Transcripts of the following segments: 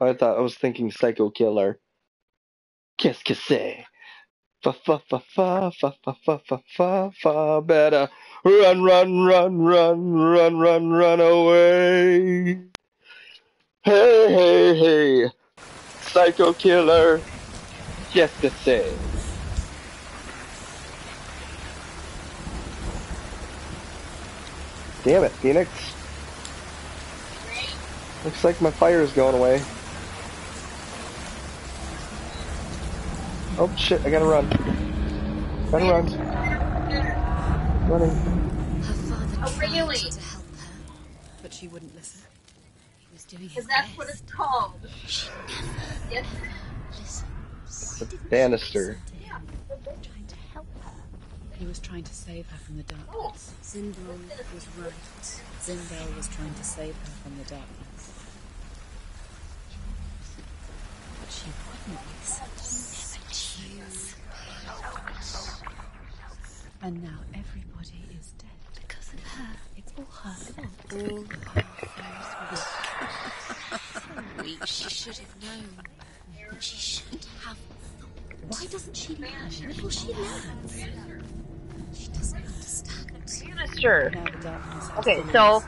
I was thinking Psycho Killer. Qu'est-ce que c'est? Fa fa fa fa fa fa fa fa fa fa. Better run, run, run, run, run, run, run away. Hey, hey, hey. Psycho Killer. Qu'est-ce que c'est? Damn it, Phoenix. Looks like my fire is going away. Oh shit, I gotta run. Gotta run. Running. Her father tried really? to help her, but she wouldn't listen. He was doing his Because that's best. what it's called. She never Yes. listens. The banister. Trying to help her. He was trying to save her from the darkness. Zindel was right. Zindel was trying to save her from the darkness. But she wouldn't listen. Never choose. And now everybody is dead. Because of her. It's all her fault. All her fault. Weak. She should have known. She should have. Why doesn't she learn? Before she learns. She doesn't understand. Minister. Now the darkness has Okay, been so,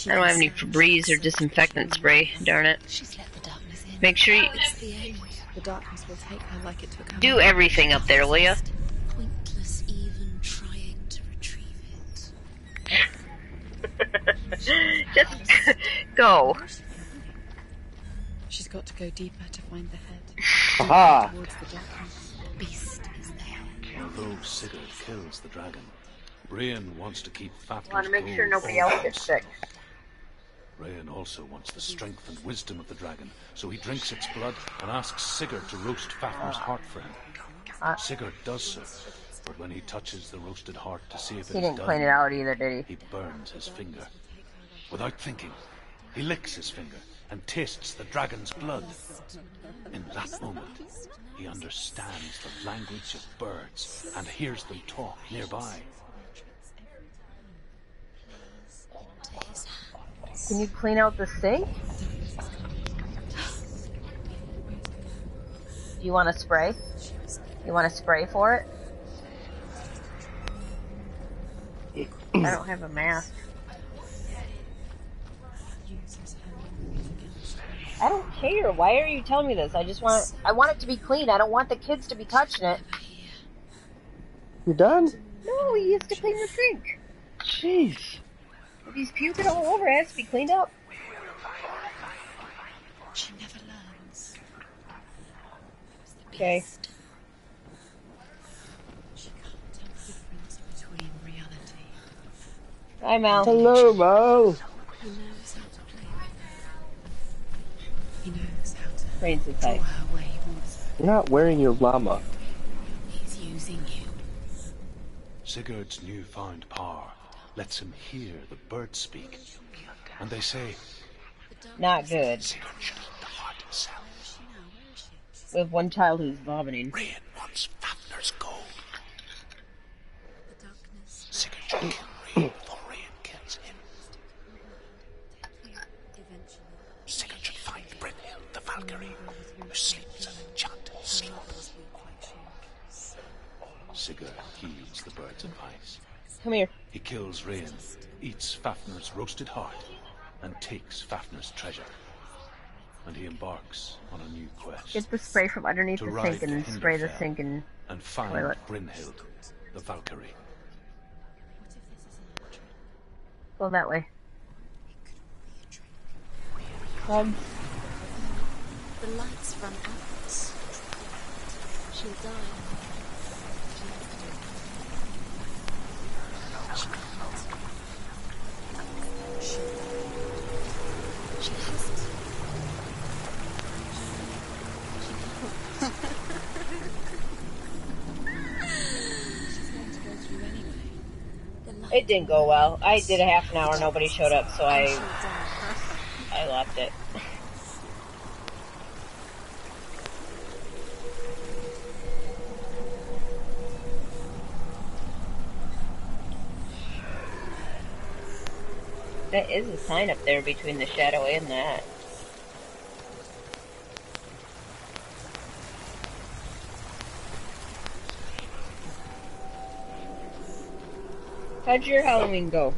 I don't have any Febreze or disinfectant spray, darn it. She's let the darkness in. Make sure you It's the end. The darkness will take her like it took her. do everything up there, will ya? Pointless even trying to retrieve it. Just go. She's got to go deeper to find the head. Aha! Towards the darkness. Beast is there. Although Sigurd kills the dragon, Brian wants to keep Fafnir's Want to make sure gold nobody all else to gets sick. Brian also wants the strength and wisdom of the dragon, so he drinks its blood and asks Sigurd to roast Fafnir's heart for him. Sigurd does so, but when he touches the roasted heart to see if He it is didn't done, clean it out either, did he burns his finger. Without thinking, he licks his finger and tastes the dragon's blood. In that moment, he understands the language of birds and hears them talk nearby. Can you clean out the sink? Do you want to spray? You want to spray for it? I don't have a mask. I don't care. Why are you telling me this? I want it to be clean. I don't want the kids to be touching it. You done? No, he has to clean the sink. Jeez. If he's puking all over, it has to be cleaned up. She never learns. Okay. She can't tell the difference between reality. Hi, Mal. Hello, Mo. He knows how to play with her. He knows how to Brains draw inside. her where he wants her. You're not wearing your llama. He's using you. Sigurd's newfound power lets him hear the birds speak. And they say, Not good. Sigurd should eat the heart himself. We have one child who's vomiting. Brian wants Fafnir's gold. The darkness. Sigurd should kill Brian before Brian kills him. Eventually. Sigurd should find Brynhild the Valkyrie, who sleeps an enchanted sleep. Sigurd heeds the bird's advice. Come here. He kills Rain, eats Fafnir's roasted heart, and takes Fafnir's treasure. And he embarks on a new quest. Get the spray from underneath to the ride sink and the spray the Hinderfell sink and and find toilet. Brynhild, the Valkyrie. go that way. The lights run out. She'll die. She has to. She's going to go through anyway. The lights It didn't go well. I did a half an hour, nobody showed up, so I left it. That is a sign up there between the shadow and that. How'd your Halloween go?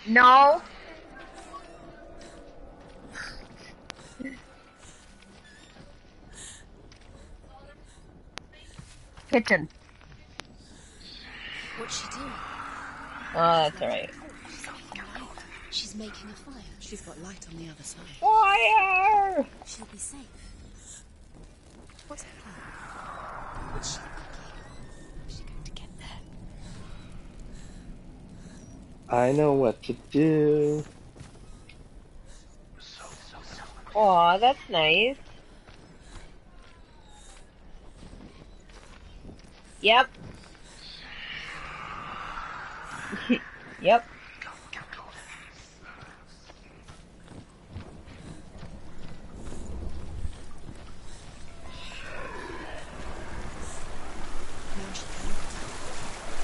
No. Kitchen. What's she doing? Oh, that's alright. She's making a fire. She's got light on the other side. Fire! She'll be safe. What's her plan? What's she thinking? How's she going to get there? I know what to do. Aw, that's nice. Yep. Yep.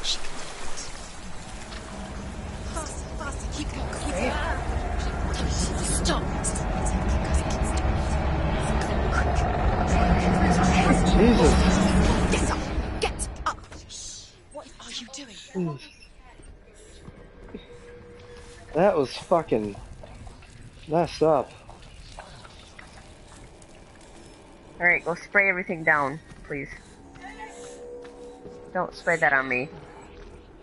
She can do it. Faster, faster, keep going, quicker. Stop. Jesus. Get up. Get up. What are you doing? That was fucking messed up. Alright, go spray everything down, please. Don't spray that on me.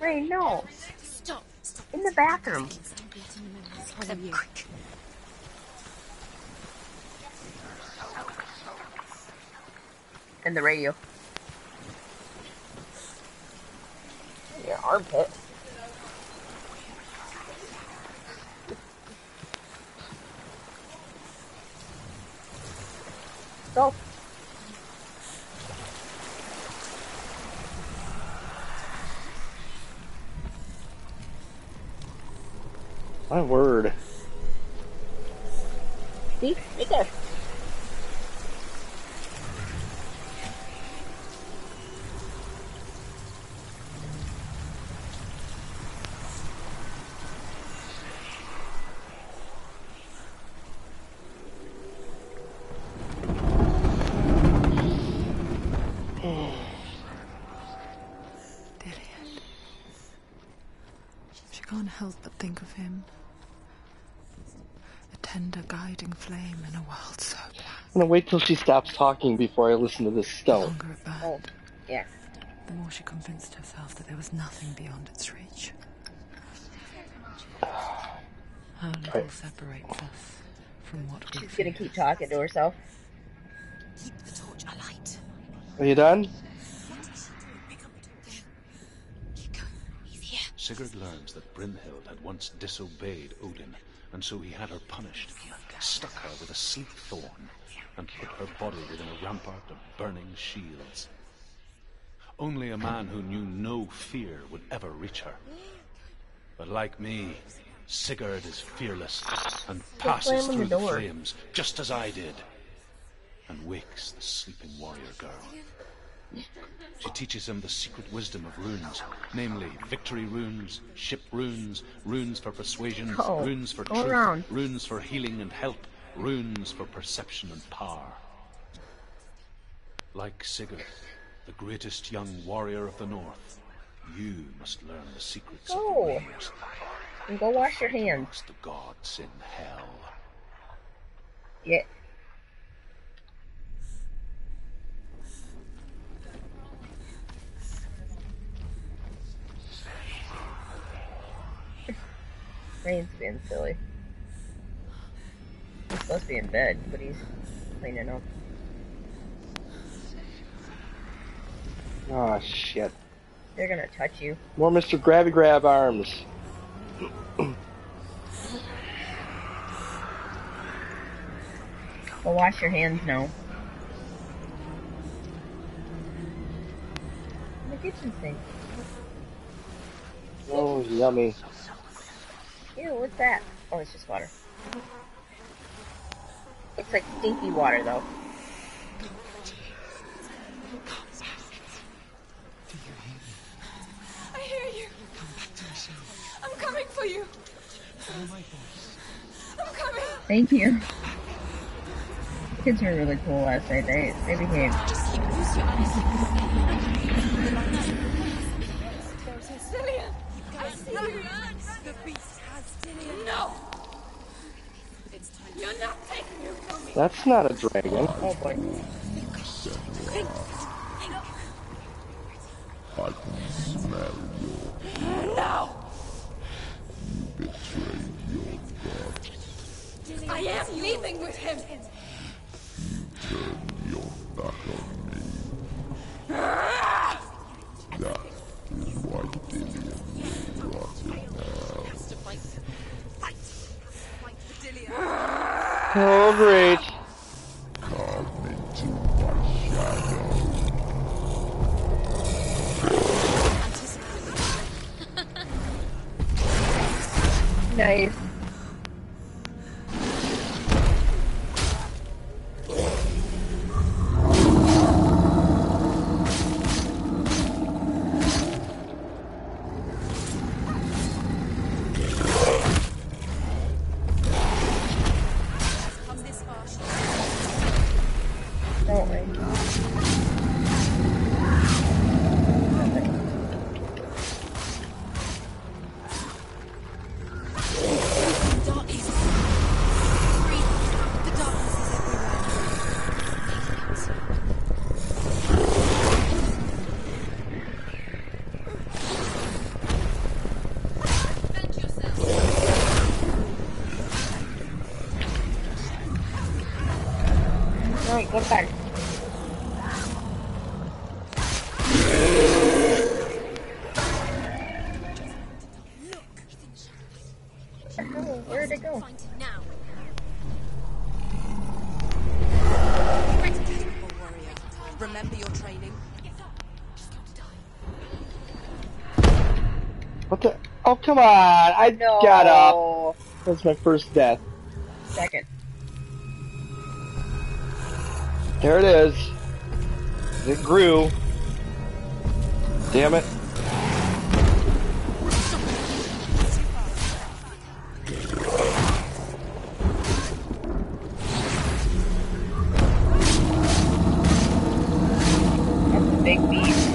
Ray, no. Stop. Stop. In the bathroom. Stop letting the memories follow you. Quick. And the radio. Your armpit. Go. My word. See? Right there. She can't help but think of him. A tender guiding flame in a world so black. I'm gonna wait till she stops talking before I listen to this The stone. longer it burned, Oh, yeah. the more she convinced herself that there was nothing beyond its reach. How little separates us from what we She's gonna fear. keep talking to herself. Keep the torch alight. Are you done? Keep going. He's here. Sigurd learns that Brynhild had once disobeyed Odin, and so he had her punished, stuck her with a sleek thorn, and put her body within a rampart of burning shields. Only a man who knew no fear would ever reach her. But like me, Sigurd is fearless and passes slamming through the the door. flames just as I did, and wakes the sleeping warrior girl. She teaches him the secret wisdom of runes, namely victory runes, ship runes, runes for persuasion, Oh, runes for go truth, around. runes for healing and help, runes for perception and power. Like Sigurd, the greatest young warrior of the North, you must learn the secrets of the Go. runes. And go wash your hands. Amongst the gods in hell. Yeah. Rain's being silly. He's supposed to be in bed, but he's cleaning up. Oh shit. They're gonna touch you. More Mr. Grabby Grab arms. Go wash your hands now. The kitchen sink. Oh, yummy. Ew, what's that? Oh, it's just water. Looks like stinky water, though. I hear you. I'm coming for you. I'm coming. Thank you. Kids were really cool last night. They behaved. Just keep use your eyes. Cillian! I see you! The beast has Cillian. No! It's time. You're not taking him from me. That's not a dragon. Oh boy. I can smell you. No! Betrayed your God. I am leaving with him. Turn your back on me. That is why Dillian will rot it now. Oh, great. Come into my shadow. Nice. Don't we? Alright, go back. Oh, where'd it go? Find him now. Warrior, remember your training. What the? Oh, come on. I No. got up. That's my first death. Second. There it is. It grew. Damn it. That's a big beast.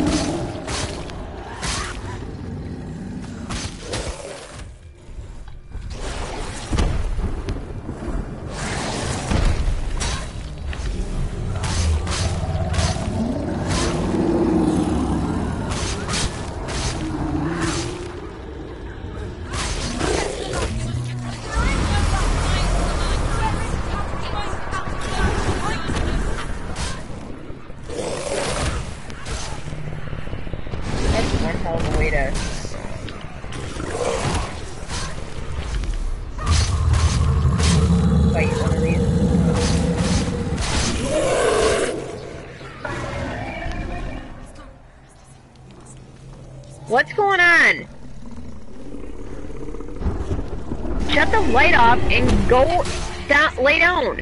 That's one hell of a way to... fight one of these. What's going on? Shut the light off and go down, lay down.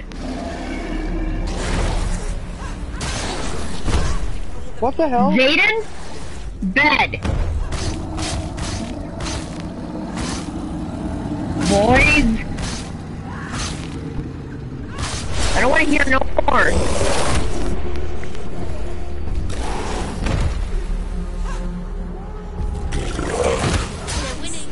What the hell? Zayden? Bed. Boys. I don't want to hear no more. We're winning.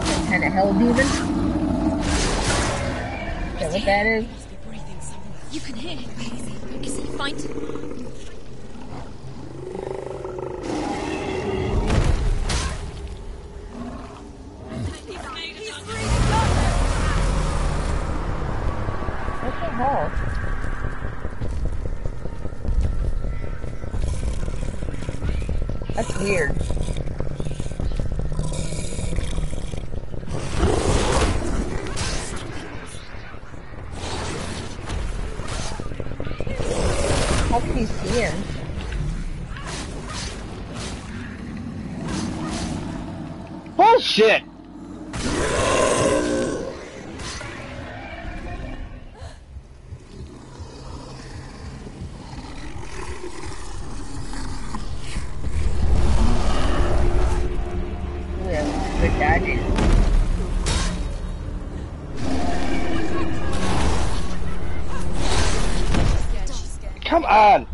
Some kind of hell demon. Is that what that is? Must be breathing somewhere. You can hear him. Is he fighting? That's weird. How can you see him? Bullshit! Yeah, good dodging. Come on!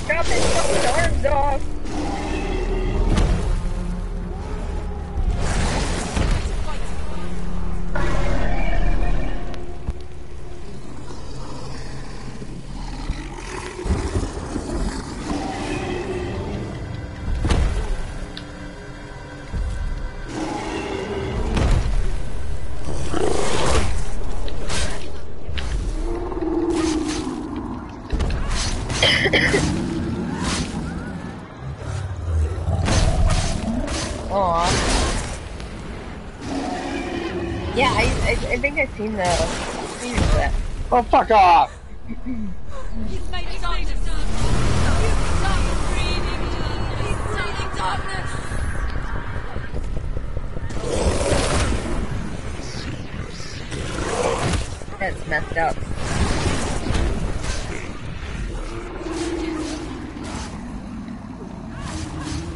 Drop his fucking arms off! Aw. Yeah, I think I've seen the preview for that. Oh, fuck off! He's made it darkness. He's breathing darkness. That's messed up.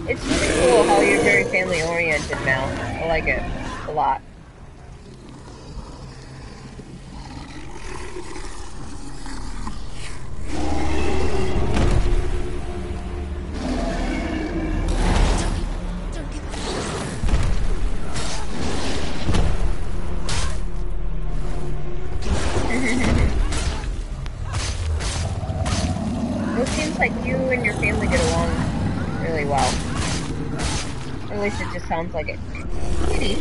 It's really cool how you're very family oriented now. I like it a lot. It seems like you and your family get along really well. Or at least it just sounds like it. Kitty.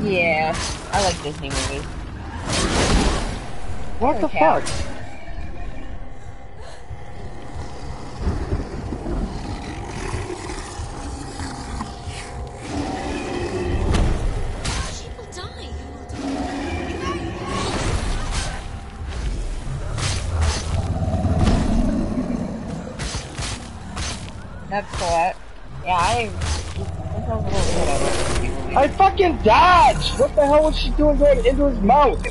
Yeah, I like Disney movies. What the cat. fuck? That's what. Yeah, that sounds a little good. I fucking dodged! What the hell was she doing going into his mouth?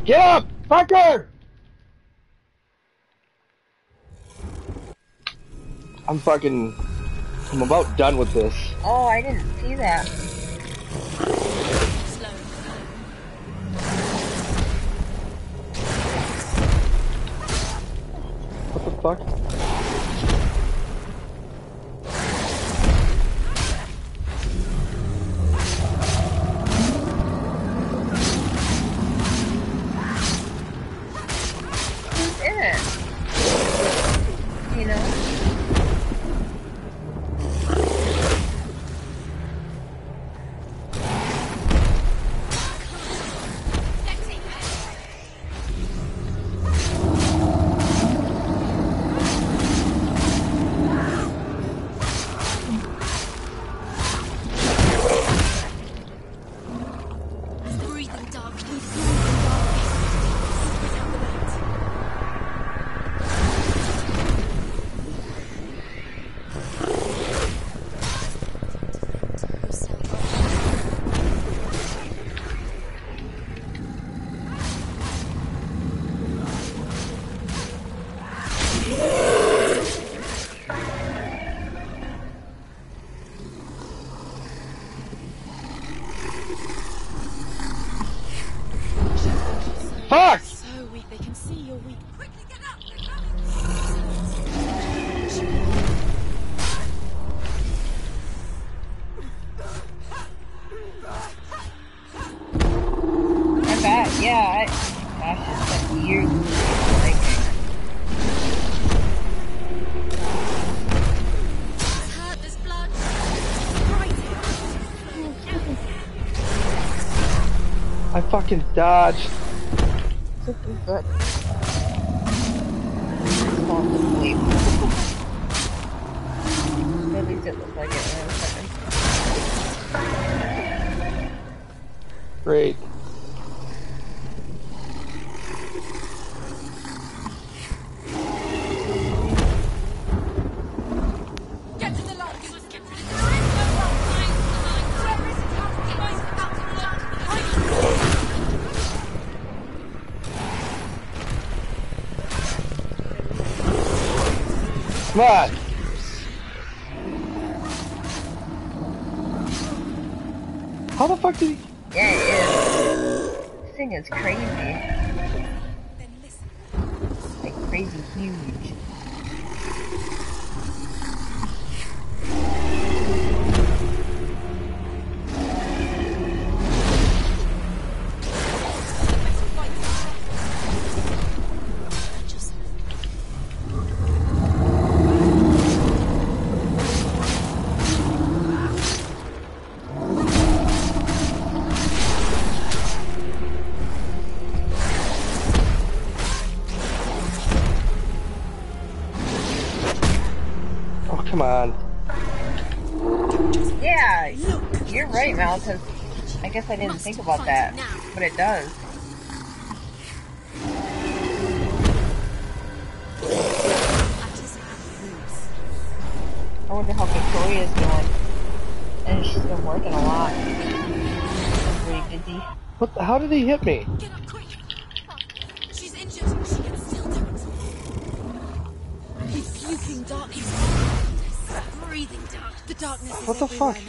Get up! Fucker! I'm about done with this. Oh, I didn't see that. What the fuck? Who's in it? Do you know? fucking dodge. Good. Fall asleep. At least it looked like it when I was second. Great. Get to the lock! You must get to the lock! Where is it? How to get out to the lock? Come on. How the fuck did he... Yeah, it is. This thing is crazy. Then listen. Like crazy huge. Come on. Yeah, you're right, Mal, because I guess I didn't think about that. But it does. I wonder how Victoria's doing. And she's been working a lot. She's pretty busy. What the, how did he hit me? Get up quick! She's injured. She can still do it. He's puking darkness. Breathing dark. The darkness is What the fuck? now.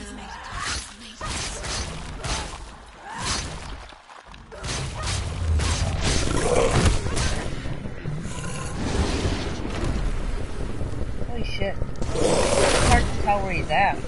Holy shit. It's hard to tell where he's at.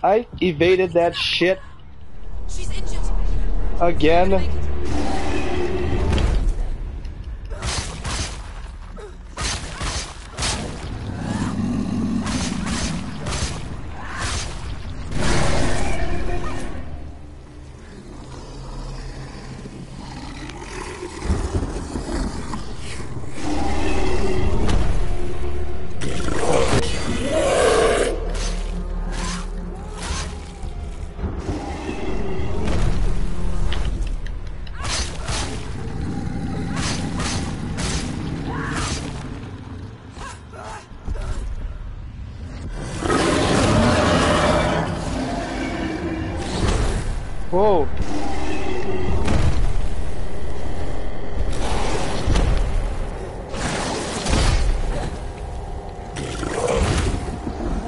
I evaded that shit She's injured. again. Whoa.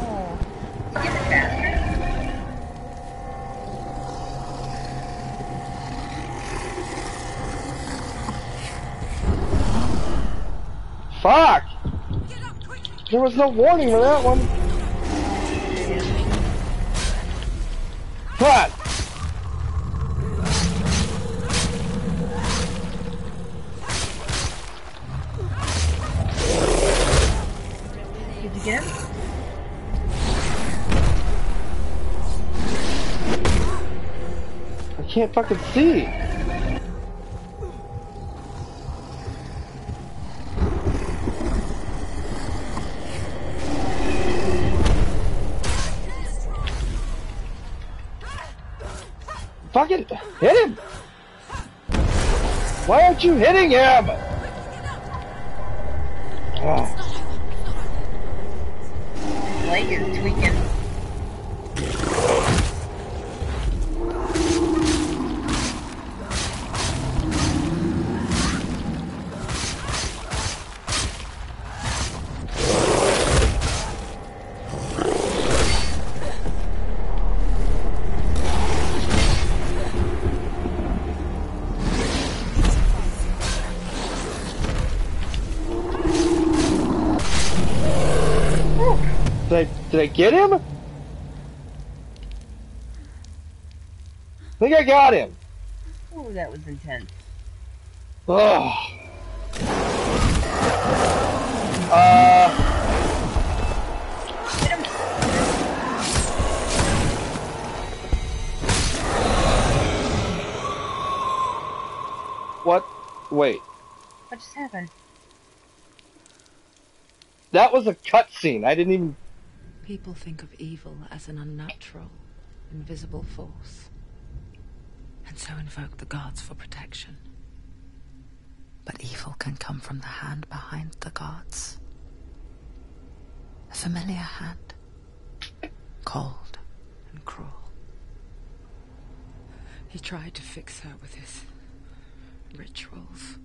Oh. Is it faster? Fuck! There was no warning for that one. What? Did you get him? I can't fucking see. Fucking hit him! Why aren't you hitting him? Oh. His leg is tweaking. Did I Did I get him? I think I got him. Ooh, that was intense. Oh. Hit him. What? Wait. What just happened? That was a cutscene. I didn't even... People think of evil as an unnatural, invisible force, and so invoke the gods for protection. But evil can come from the hand behind the gods. A familiar hand, cold and cruel. He tried to fix her with his rituals,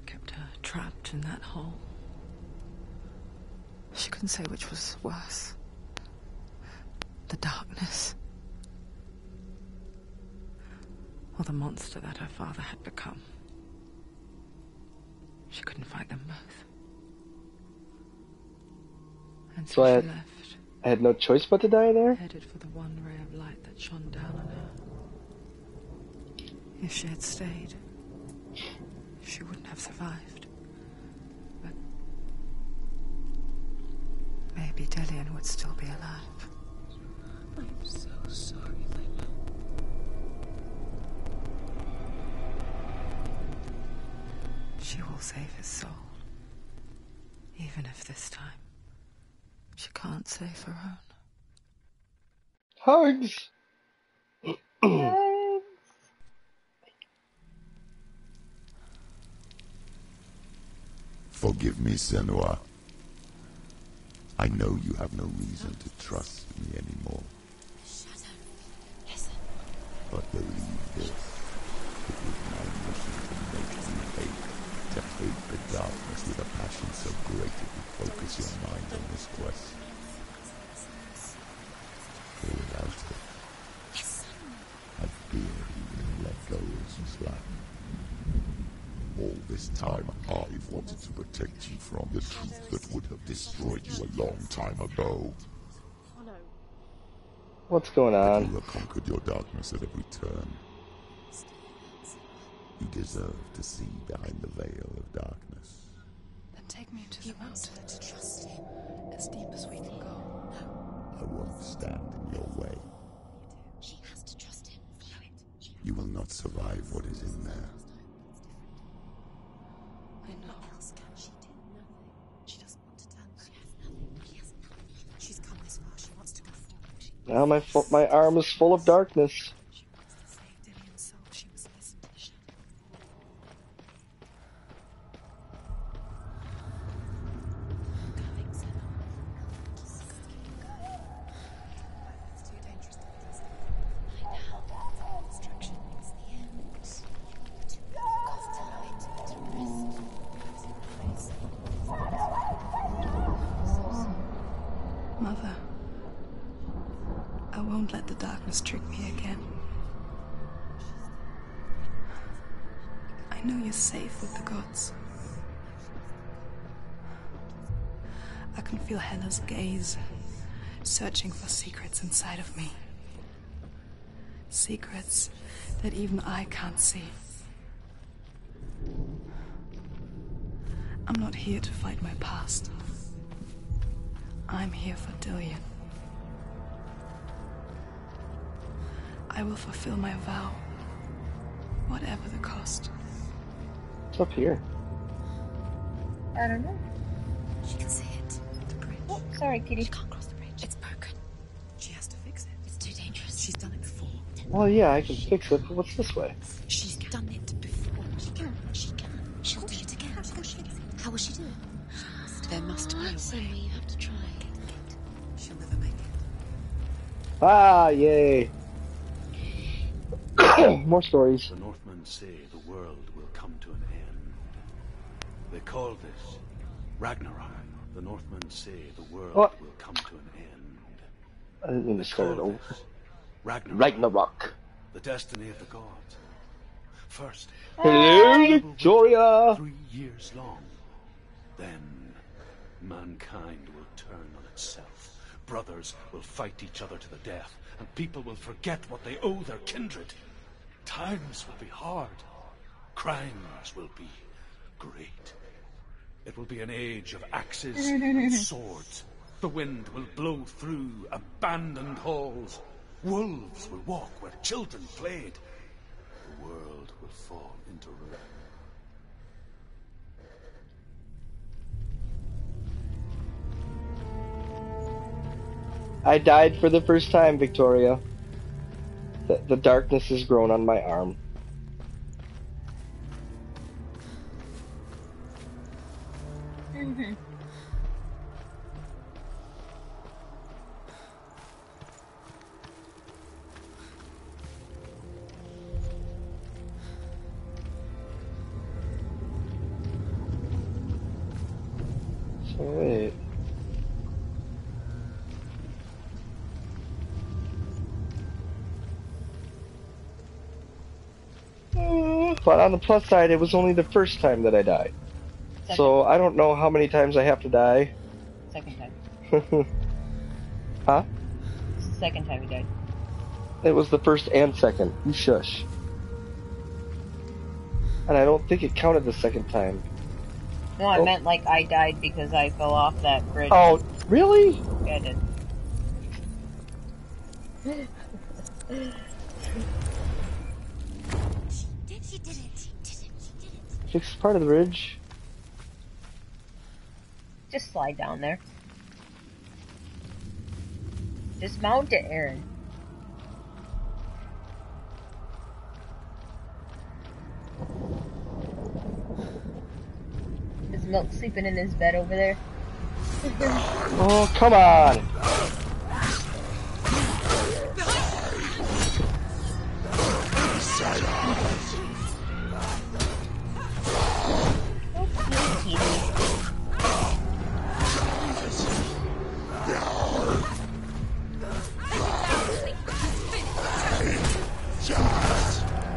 kept her trapped in that hole. She couldn't say which was worse. The darkness, or the monster that her father had become. She couldn't fight them both. And so she left. I had no choice but to die there? Headed for the one ray of light that shone down on her. If she had stayed, she wouldn't have survived. But maybe Dillian would still be alive. I'm so sorry, my love. She will save his soul. Even if this time she can't save her own. Hugs! Forgive me, Senua. I know you have no reason to trust me anymore. Shadow, listen. But believe this. It was my mission to make you hate. To hate the darkness with a passion so great it would focus your mind on this quest. For without it, I fear you will let go as you slack. All this time, I've wanted to protect you from the truth that would have destroyed you a long time ago. What's going But on? you have conquered your darkness at every turn. You deserve to see behind the veil of darkness. Then take me to the mountain to trust him as deep as we can go. I won't stand in your way. She has to trust him. Follow it. You will not survive what is in there. I know. What else can she do? Nothing. She doesn't want to turn back. She has nothing. She's come this far. She wants to go forward. Now my arm is full of darkness. She wants to save Dillian's soul. She must listen to the shadow. Going, Senna. It's too dangerous to be listening. I know. Destruction is the end. To cost to light, to rest. Mother, I won't let the darkness trick me again. I know you're safe with the gods. I can feel Hela's gaze, searching for secrets inside of me. Secrets that even I can't see. I'm not here to fight my past. I'm here for Dillian. I will fulfill my vow, whatever the cost. What's up here? I don't know. She can see it. The bridge. Oh, sorry, kitty. She can't cross the bridge. It's broken. She has to fix it. It's too dangerous. She's done it before. Well, yeah, I can fix it, but what's this way? She's done it before. She can. She can. She'll do it again. How will she do it? There must be a way. You have to try. She'll never make it. Ah, yay. More stories. The Northmen say the world will come to an end. They call this Ragnarok. The Northmen say the world What? will come to an end. I didn't mean to They start it call over. this Ragnarok. Ragnarok. The destiny of the gods. First, Hello, Victoria. 3 years long. Then mankind will turn on itself brothers will fight each other to the death, and people will forget what they owe their kindred. Times will be hard. Crimes will be great. It will be an age of axes and swords. The wind will blow through abandoned halls. Wolves will walk where children played. The world will fall into ruin. I died for the first time, Victoria. The darkness has grown on my arm. Mm-hmm. So wait. But on the plus side, it was only the first time that I died. So I don't know how many times I have to die. Second time. Huh? Second time you died. It was the first and second. You shush. And I don't think it counted the second time. No, I meant like I died because I fell off that bridge. Oh, really? Yeah, I did. She did it. Fix part of the bridge. Just slide down there. Just mount it, Aaron. Is Milk sleeping in his bed over there? Oh, come on!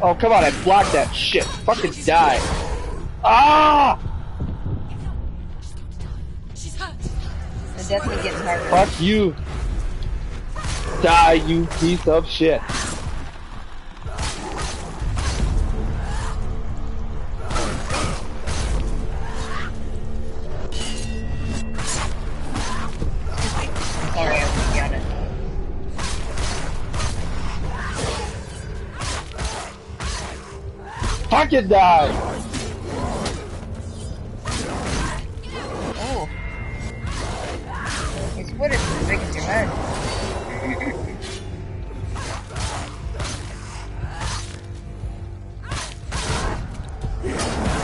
Oh, come on, I blocked that shit. Fucking die. Ah! She's hurt. They're definitely getting harder. Fuck you. Die, you piece of shit. Sorry, I was on it. Fucking die! Oh. His foot is as big as your head.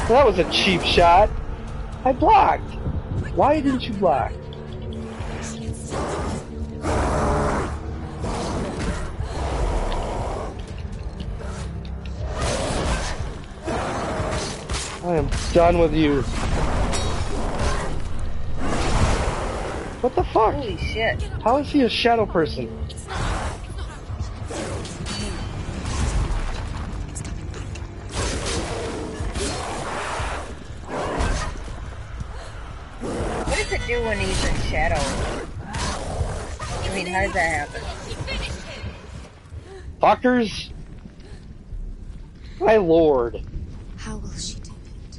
That was a cheap shot. I blocked. Why didn't you block? I am done with you. What the fuck? Holy shit. How is he a shadow person? What does it do when he's in shadow? I mean, how does that happen? Fuckers? My lord. How will she do it?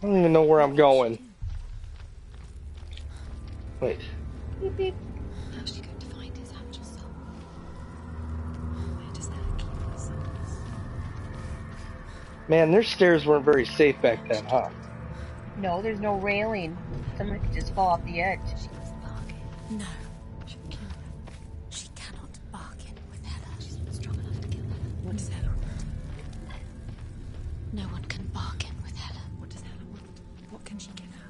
I don't even know where I'm going. Wait. Beep, beep. How's she going to find his actual soul? Where does that keep us? Man, their stairs weren't very safe back then, huh? No, there's no railing. Someone could just fall off the edge. She must bargain. No. She'll kill her. She cannot bargain with Hela. She's not strong enough to kill Hela. What does Hela want? No one can bargain with Hela. What does Hela want? What can she give her?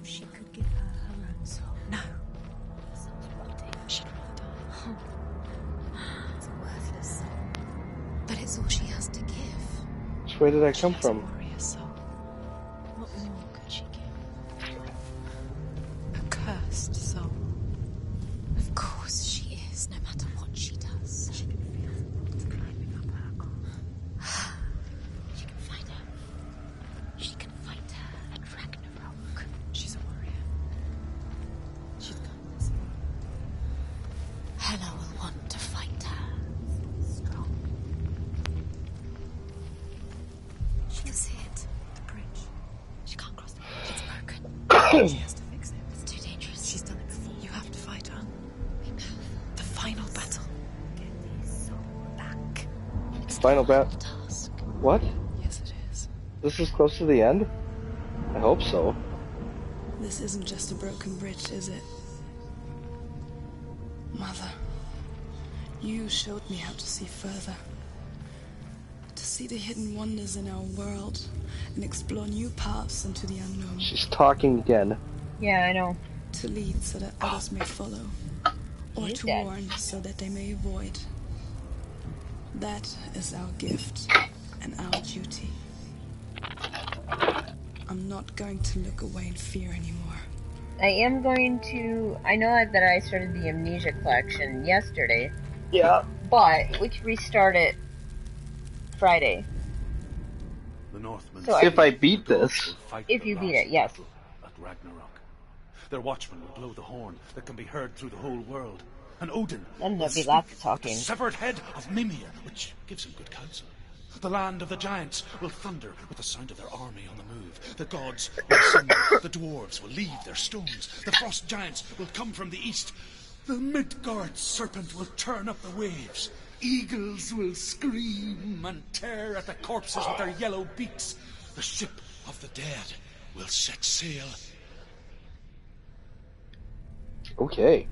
She could give her her own soul. No. Her soul's rotting. She'd rather die. It's a worthless soul. But it's all she has to give. Which way did I come from? Warrior soul. What more could she give? A cursed soul. Of course she is, no matter what she does. She can feel what's climbing up her arm. She can find her. She can fight her at Ragnarok. She's a warrior. She has to fix it. It's too dangerous. She's done it before. You have to fight her. The final battle. Get his soul back. It's Final the bat. task. What? Yes, it is. This is close to the end? I hope so. This isn't just a broken bridge, is it? Mother, you showed me how to see further. To see the hidden wonders in our world and explore new paths into the unknown. She's talking again. Yeah, I know. To lead so that others may follow. Or He's to dead. warn so that they may avoid. That is our gift and our duty. I'm not going to look away in fear anymore. I am going to... I know that I started the Amnesia collection yesterday, Yeah. but we could restart it Friday. The Northmen So If I say beat the gods this. will fight If the you beat last it, yes. battle At Ragnarok. Their watchmen will blow the horn that can be heard through the whole world. And Odin Then will there'll be speak lots of the talking. severed head of Mimir, which gives him good counsel. The land of the giants will thunder with the sound of their army on the move. The gods will assemble. The dwarves will leave their stones. The frost giants will come from the east. The Midgard serpent will turn up the waves. Eagles will scream and tear at the corpses with their yellow beaks. The ship of the dead will set sail. Okay.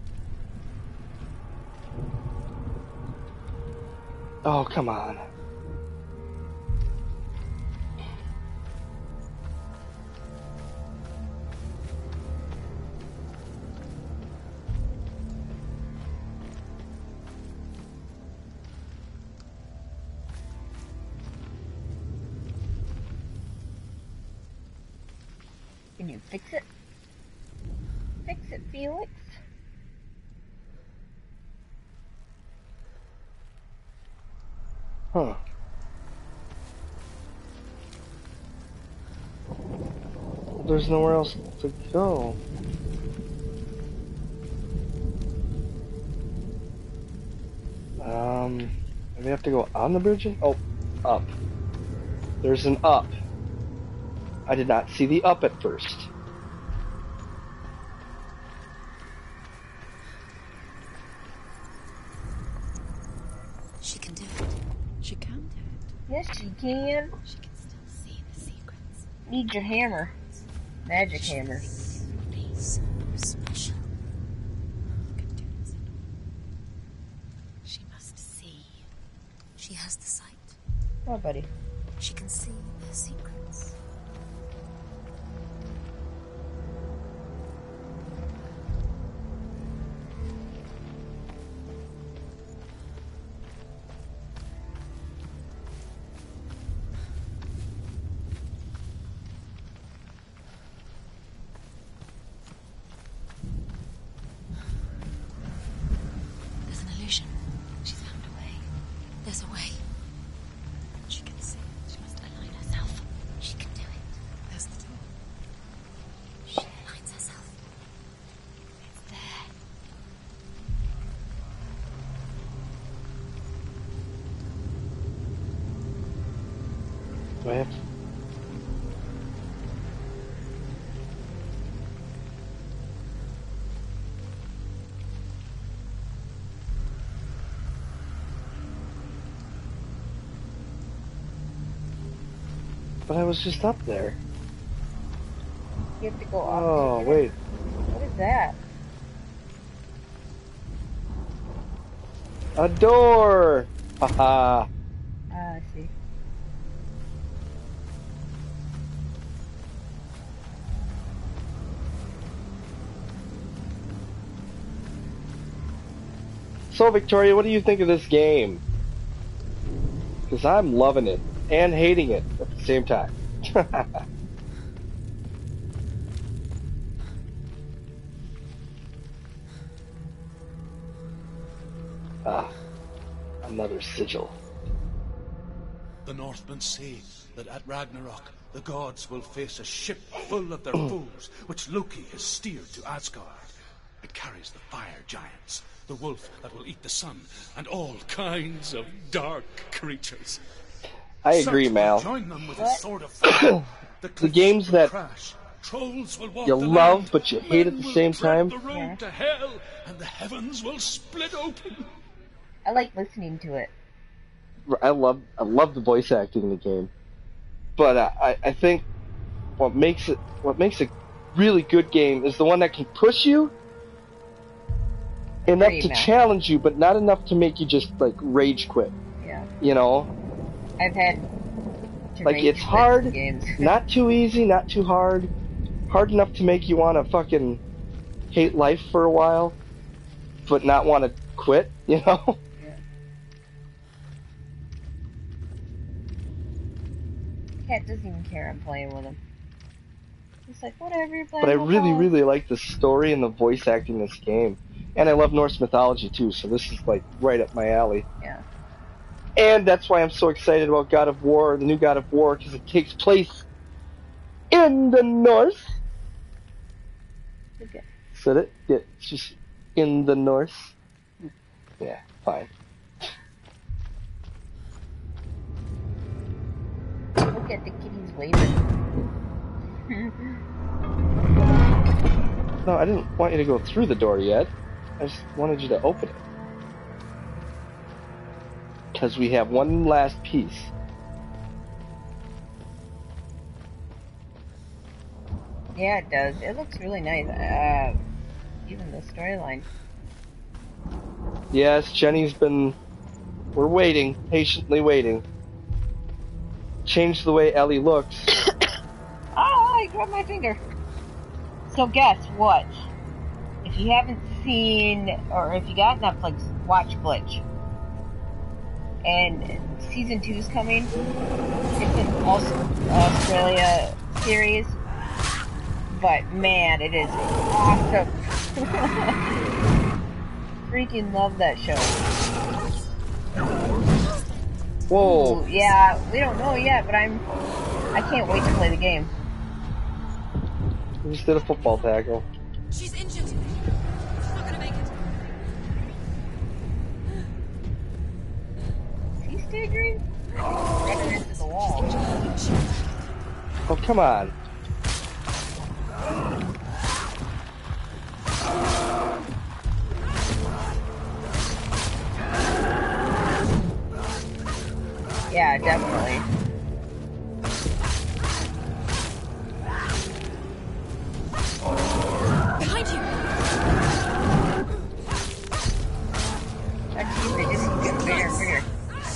Oh, come on. Can you fix it? Fix it, Felix. Huh. There's nowhere else to go. We have to go on the bridge? Oh, up. There's an up. I did not see the up at first. She can do it. She can do it. Yes, she can. She can still see the secrets. Need your hammer. Magic hammer. Be so special. You can do this. She must see. She has the sight. Oh, buddy. She can see their secrets. There's an illusion. She's found a way. There's a way. She can see. She must align herself. She can do it. There's the door. She aligns herself. It's there. Do I have to... But I was just up there. You have to go up. Oh, wait. What is that? A door! Haha. Ah, I see. So, Victoria, what do you think of this game? Because I'm loving it and hating it at the same time. Ah, another sigil. The Northmen say that at Ragnarok, the gods will face a ship full of their foes, which Loki has steered to Asgard. It carries the fire giants, the wolf that will eat the sun, and all kinds of dark creatures. I agree, Surtur Mal. will join them with his sword of fire. The games will that crash. Trolls will walk you the love, land, but you hate at men the will same tread time. the road Yeah. to hell, and the heavens will split open. I like listening to it. I love the voice acting in the game, but I think what makes a really good game is the one that can push you enough Pretty to much. challenge you, but not enough to make you just like rage quit. Yeah. You know, I've had to like rage it's quit hard, games. not too easy, not too hard, hard enough to make you want to fucking hate life for a while, but not want to quit. You know. Yeah. Cat doesn't even care I'm playing with him. He's like, whatever, you're playing But I with really, us. really like the story and the voice acting in this game. And I love Norse mythology too, so this is like right up my alley. Yeah. And that's why I'm so excited about God of War, the new God of War, because it takes place in the North. Okay. Said it? Yeah, it's just in the North. Yeah, fine. Look at the kitties waving. No, I didn't want you to go through the door yet. I just wanted you to open it. Because we have one last piece. Yeah, it does. It looks really nice. Even the storyline. Yes, we're waiting, patiently waiting. Change the way Ellie looks. Oh, I grabbed my finger. So guess what? If you haven't seen, or if you got Netflix, watch Glitch. And season 2 is coming. It's an Australia series. But man, it is awesome. Freaking love that show. Whoa. Ooh, yeah, we don't know yet, but I can't wait to play the game. We just did a football tackle. She's injured. She's not gonna make it. Is he staggering? Running into the wall. Oh, come on. Yeah, definitely. Behind you. Actually, they just keep getting bigger and bigger.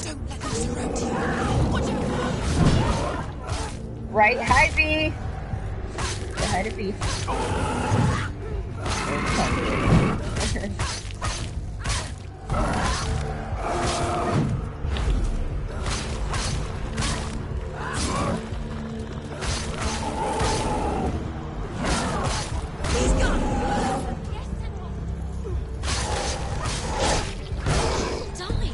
Don't let them surround you. Watch out. Right, hi B. Say hi to B. He's gone. Die.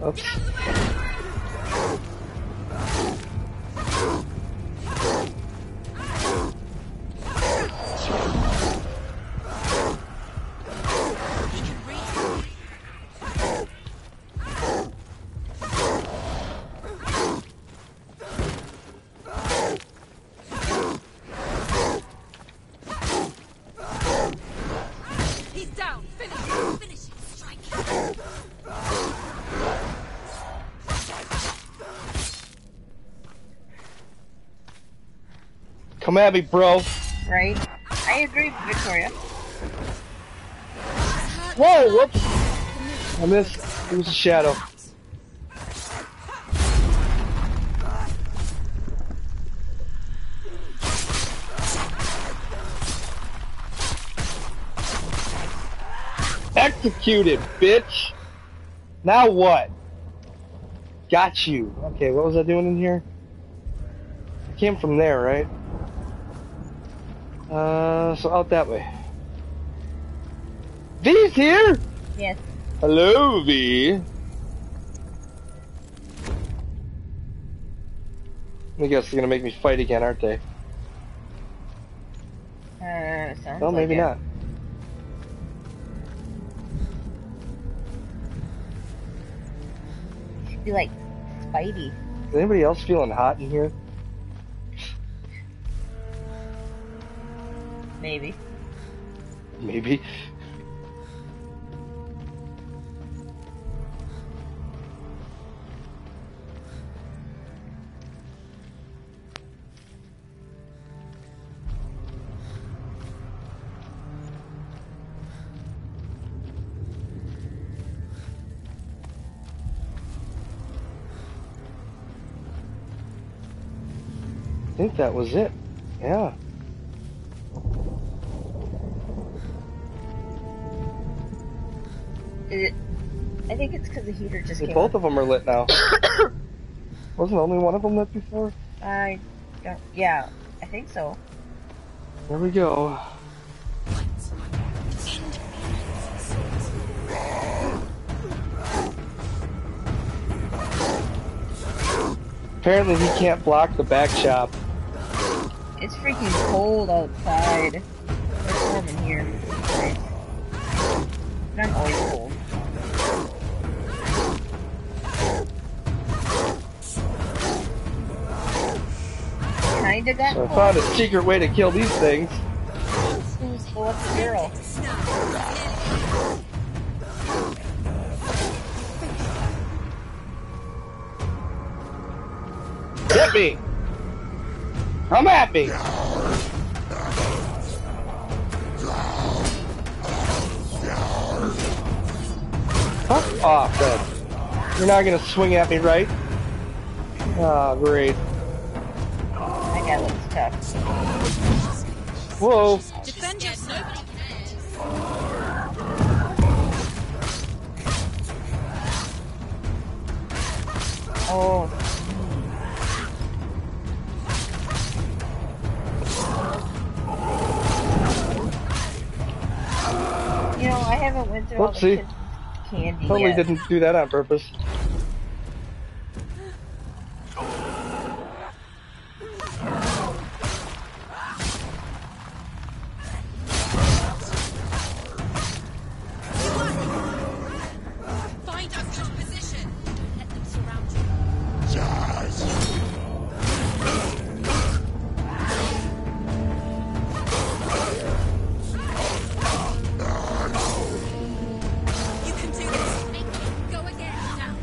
Oops. He's down. Finish it. Finish it. Strike. Come at me, bro. Right? I agree, Victoria. Whoa, whoops. I missed. It was a shadow. Executed, bitch. Now what? Got you. Okay, what was I doing in here? I came from there, right? So out that way. V's here? Yes. Hello, V. I guess they're gonna make me fight again, aren't they? Sounds Well, maybe like it. not. Be like Spidey. Is anybody else feeling hot in here? Maybe. Maybe. I think that was it. Yeah. I think it's because the heater just Hey, came both on. of them are lit now. Wasn't only one of them lit before? I don't. Yeah, I think so. There we go. Apparently he can't block the back shop. It's freaking cold outside. It's warm in here. Right. But I'm always cold. Kinda got So I cold. found a secret way to kill these things. Well, what's the girl? Get me! Come at me! Fuck off, then. You're not gonna swing at me, right? Ah, great. That guy looks tough. Whoa. Defend yourself. Oh. You know, I haven't went through all the Whoopsie. kids' candy Totally yet. didn't do that on purpose. Find a strong position. Don't let them surround you. You can do this. Make it go again. Now.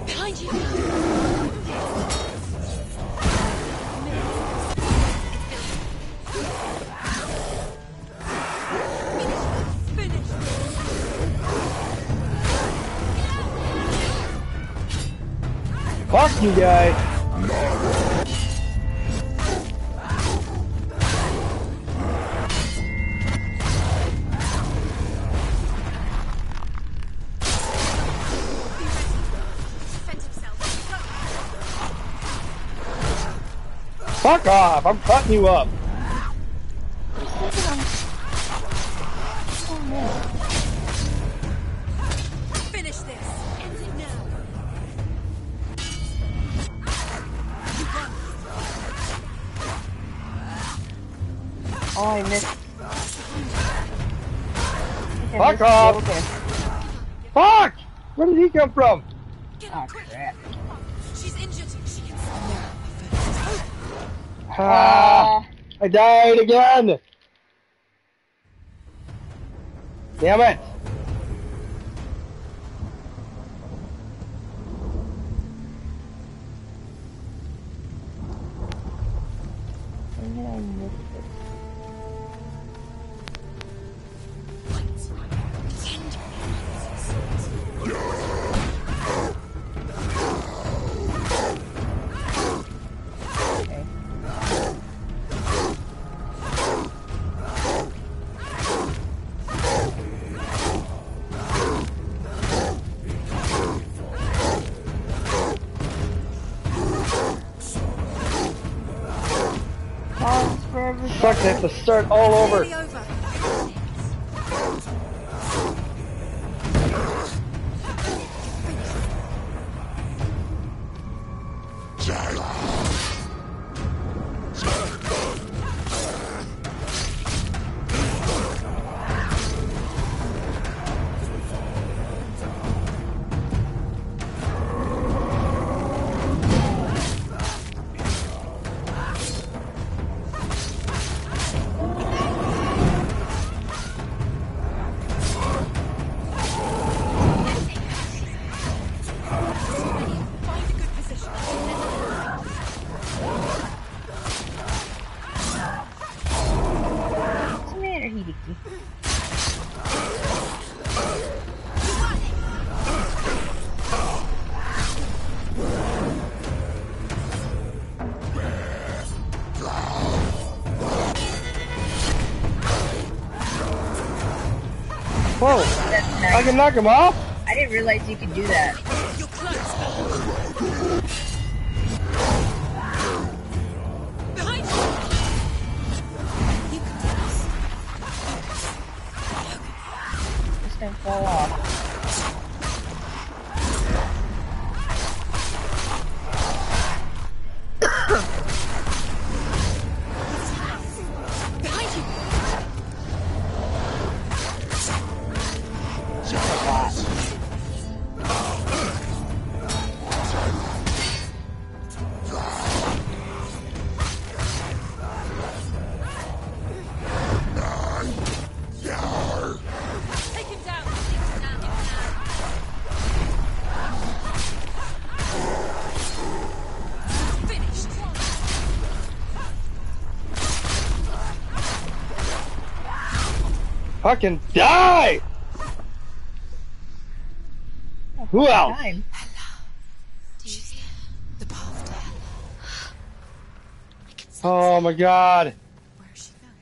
Behind you. Finish. Fuck you, guy. Defend himself. Fuck off. I'm cutting you up. Finish this. End it now. Oh, I missed. Fuck off. Okay. Fuck! Where did he come from? Get Oh, up quick. crap. She's injured. She can. Ah, I died again! Damn it! When did I miss it? Okay. Oh, it's forever. Fuck, I have to start all over. Nearly over. Vicky. Whoa! That's nice. I can knock him off? I didn't realize you could do that. You're close. Behind you. You can do this. Just don't fall off. Behind you. Take him down. Finished. Fucking die! Who else? Time. Do you hear the path to hell? I can sense Oh my god. where is she going?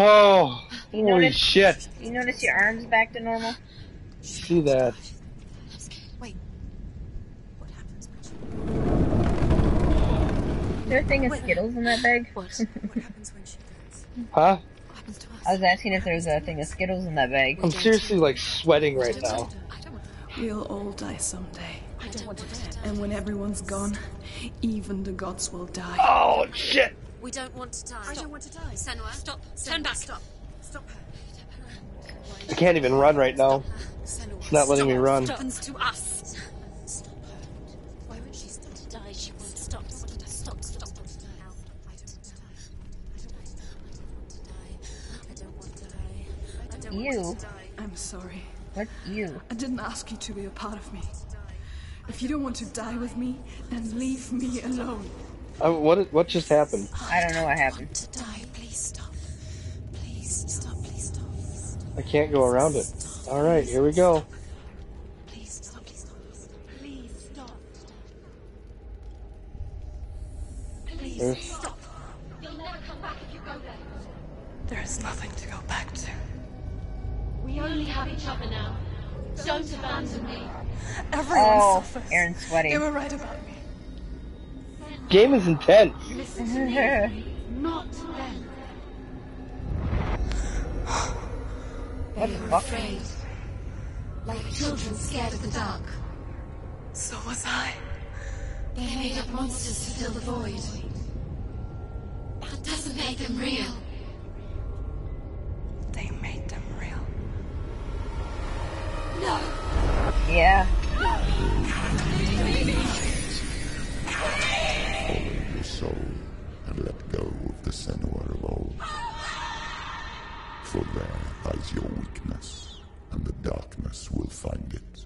Oh, You holy notice- shit. You notice your arms back to normal? See that. Wait. What happens when she... Is there a thing of Skittles in that bag? What happens when she goes? Huh? What happens to us? I was asking if there was a thing of Skittles in that bag. I'm seriously like sweating right now. I don't want to. We'll all die someday. I don't want to die. And when everyone's gone, even the gods will die. Oh shit! We don't want to die. I don't want to die. Senua, stop. Turn back. Stop. Stop her. I can't even run right now. It's not letting me run. What happens to us? Stop her. Why won't she stop to die? She won't stop. Stop. Stop. I don't want to die. I don't You? want to die. I'm sorry. What's you? I didn't ask you to be a part of me. If you don't want to die with me, then leave me alone. What just happened? I don't know what happened. To die. Please stop. Please stop. Please stop. I can't go around it. Alright, here we go. Please stop. Please stop. Please stop. There's, There is nothing to go back to. We only have each other now. Don't abandon me. Everyone Oh, suffers. Aaron's They sweating. were right about me. game is intense. Not them. What the fuck? Afraid. Like children scared of the dark. So was I. They made up monsters to fill the void. That doesn't make them real. They made them real. No. Yeah. Follow your soul and let go of the Senua of old. For there lies your weakness, and the darkness will find it.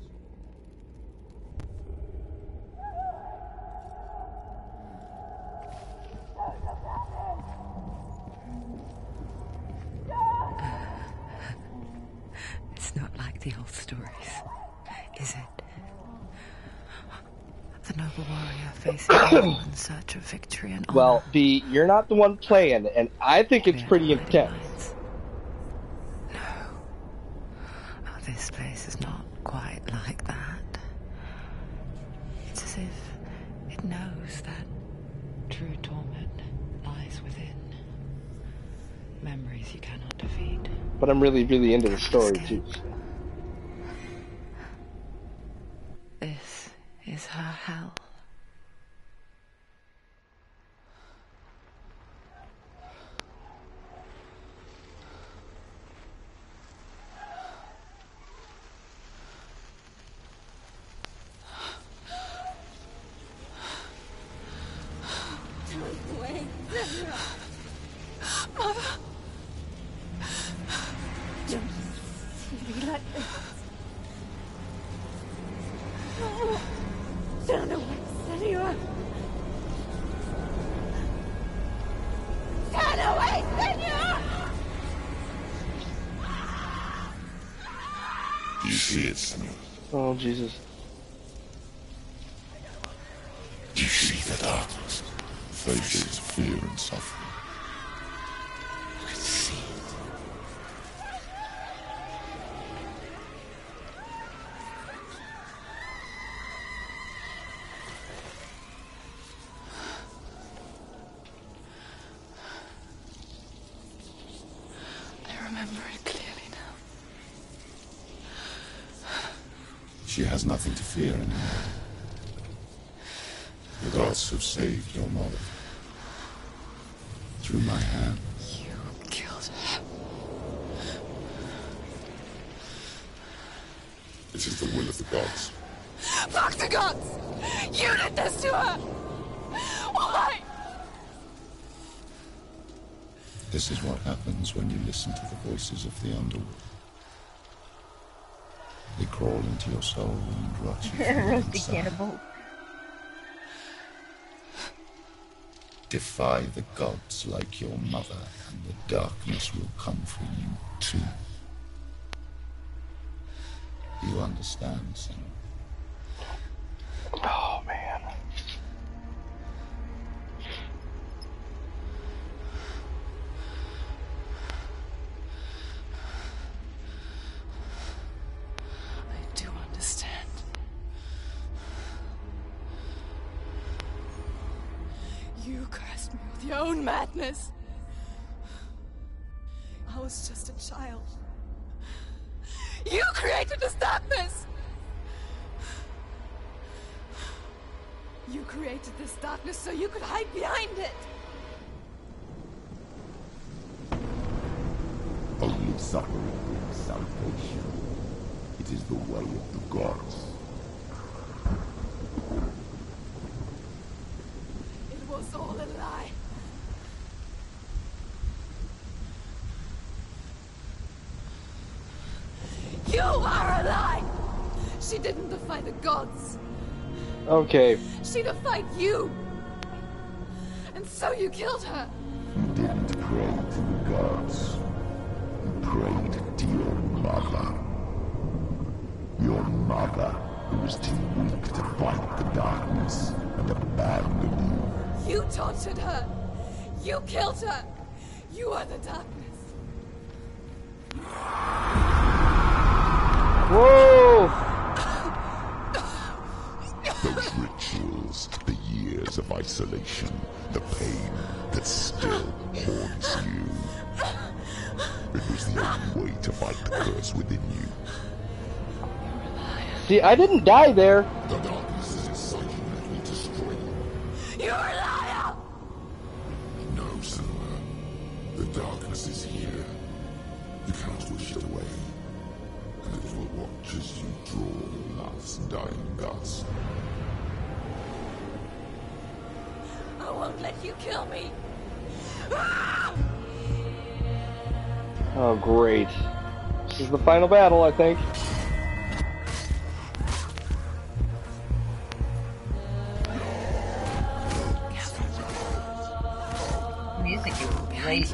It's not like the old stories, is it? The noble warrior facing evil in search of victory and honor. Well, B, you're not the one playing, and I think it's pretty intense. No. Oh, this place is not quite like that. It's as if it knows that true torment lies within. Memories you cannot defeat. But I'm really, really into the story, too. This is her hell. you see it, Sonny? Oh, Jesus. Do you see the darkness? Faces of fear and suffering. You can see it. I remember it clearly now. She has nothing to fear anymore. The gods have saved your mother. Through my hand. You killed her. It is the will of the gods. Fuck the gods! You did this to her! Why? This is what happens when you listen to the voices of the underworld. They crawl into your soul and rot you from the Roasted inside. cannibal. Defy the gods like your mother, and the darkness will come for you too. Do you understand, son? Oh, man. I do understand. You cursed me with your own madness. I was just a child. You created this darkness! You created this darkness so you could hide behind it! Only suffering brings salvation. It is the way of the gods. It was all a lie. You are a lie! She didn't defy the gods. Okay. She defied you! And so you killed her! You didn't pray to the gods. You prayed to your mother. Your mother, who was too weak to fight the darkness and abandoned you. You tortured her! You killed her! You are the darkness! Whoa! Those rituals, the years of isolation, the pain that still haunts you. It was the only way to fight the curse within you. See, I didn't die there. The darkness is inside you and it will destroy you. You're a liar! No, Senua. The darkness is here. You cannot wish it away. And it will watch as you draw your last dying gasp. I won't let you kill me! Oh, great. This is the final battle, I think. Music is great.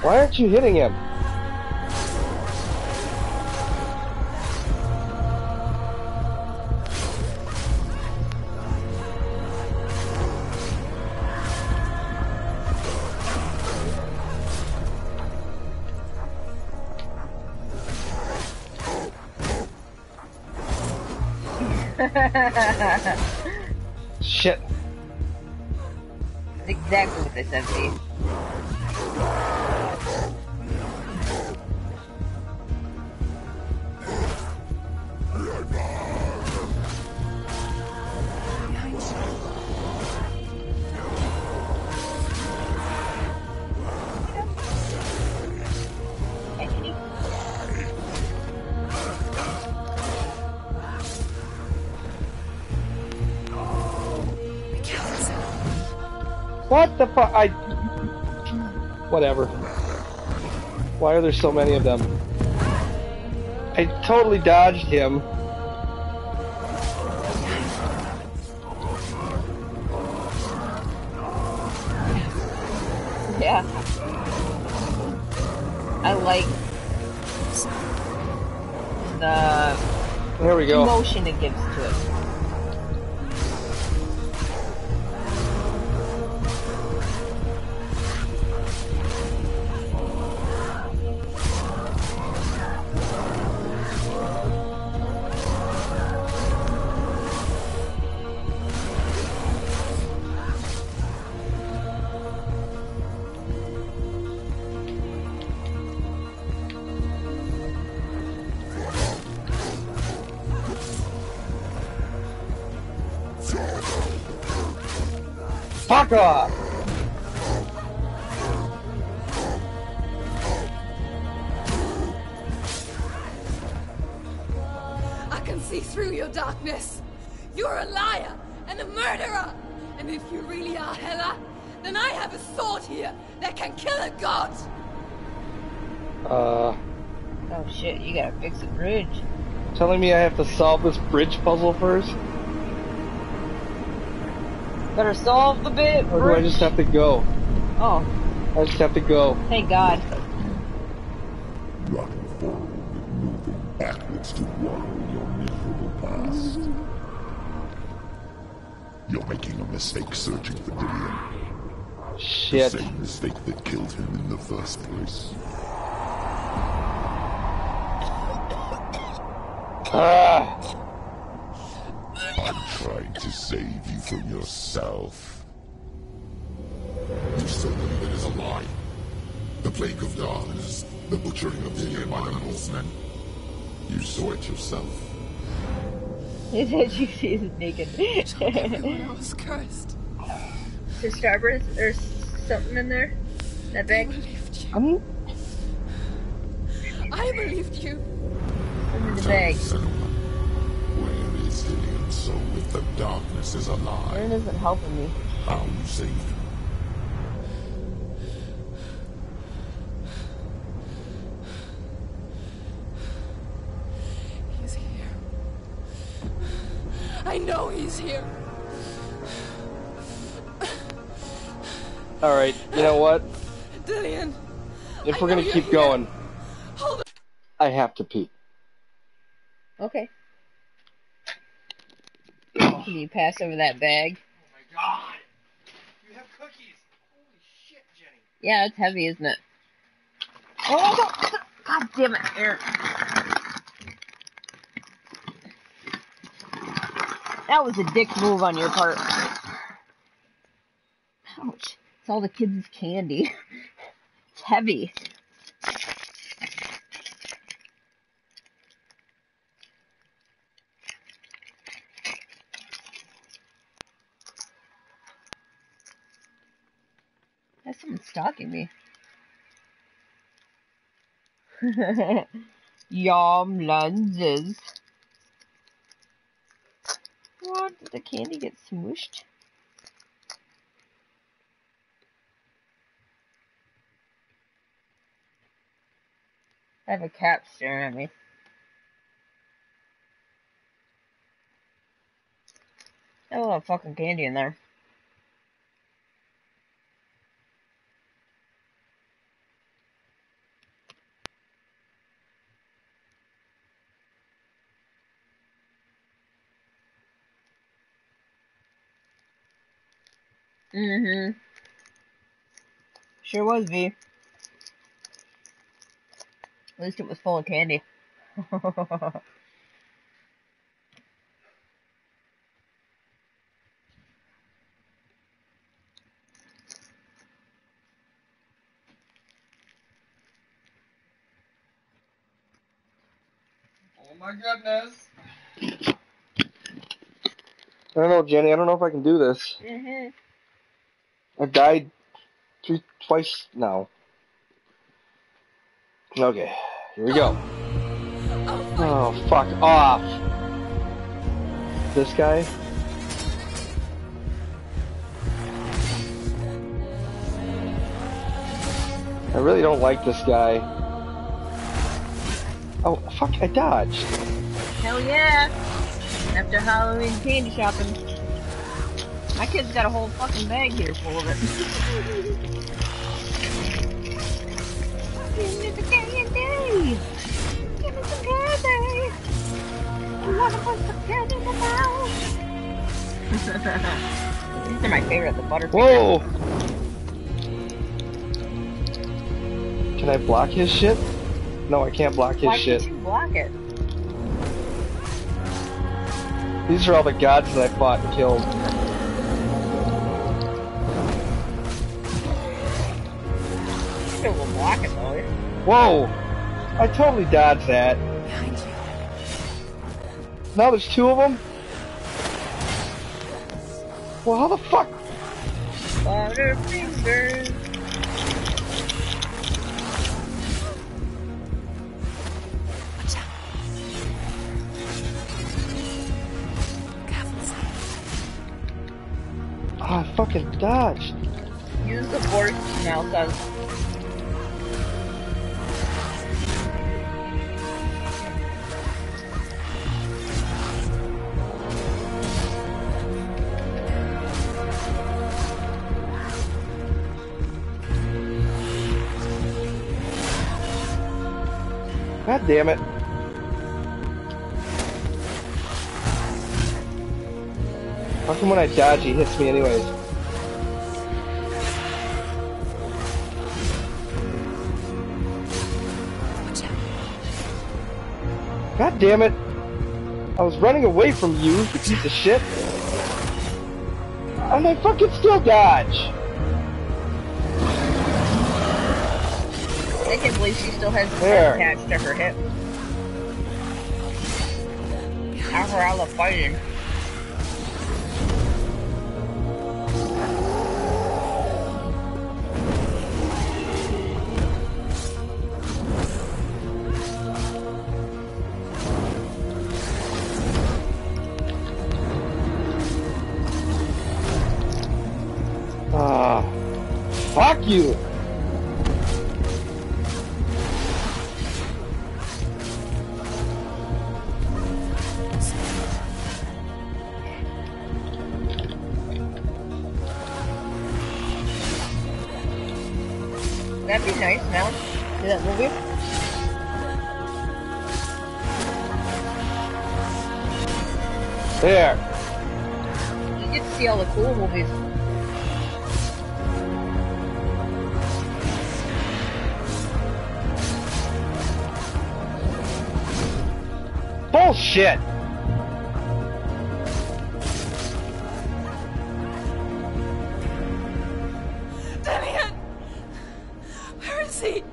Why aren't you hitting him? Shit. That's exactly what this MV. What the fuck? Whatever. Why are there so many of them? I totally dodged him. Yeah. I like the There we go. emotion it gives to it. Fuck off! I can see through your darkness. You're a liar and a murderer. And if you really are Hela, then I have a sword here that can kill a god. Oh shit, you gotta fix the bridge. Telling me I have to solve this bridge puzzle first? Better solve the bit. Or do I just have to go? Oh, I just have to go. thank God. Running forward, moving backwards to wallow in your miserable past. You're making a mistake searching for Dillion. The Shit. same mistake that killed him in the first place. Ah! I'm trying to save you from yourself. You still believe it is a lie? The plague of darkness, the butchering of Dillion by the Northmen. You saw it yourself. He said she sees naked. Everyone else cursed. Is Starburst or something in there? That I bag? believed you. I'm I believed you. in the bag. Where is Dillion so if the darkness is a lie? Aaron isn't helping me. How you saved him? He's here. I know he's here. Alright, you know what? Dillion. If I we're know gonna you're keep here. going, Hold on. I have to pee. Okay. Can you pass over that bag? Oh my god! You have cookies! Holy shit, Jenny! Yeah, it's heavy, isn't it? Oh, god damn it, Aaron. That was a dick move on your part. Ouch. It's all the kids' candy. It's heavy. That's someone stalking me. Yum lenses. What? Did the candy get smooshed? I have a cat staring at me. There's a lot of fucking candy in there. Mm-hmm. Sure was, V. At least it was full of candy. Oh my goodness! I don't know, Jenny. I don't know if I can do this. Mm-hmm. I've died twice now. Okay, here we go. Oh, fuck off! This guy? I really don't like this guy. Oh, fuck, I dodged. Hell yeah! After Halloween candy shopping. My kid's got a whole fucking bag here full of it. Give me the candy! Give me some candy! You wanna put some candy in my mouth? These are my favorite, the Butterfingers. Whoa! Can I block his shit? No, I can't block his shit. Why can't you block it? These are all the gods that I fought and killed. You still will block it though. Whoa! I totally dodged that. Behind you. Now there's two of them? Well, how the fuck? Butterfingers. Watch out. Careful, Sam. Oh, I fucking dodged. Use the force now, son. God damn it. How come when I dodge he hits me anyways? Watch out. God damn it. I was running away from you, you piece of shit. And I fucking still dodge. I can't believe she still has the There. gun attached to her hip. After all the fighting. Ah, fuck you. That'd be nice now. See that movie? There. You get to see all the cool movies. Bullshit. Damien! Where is he?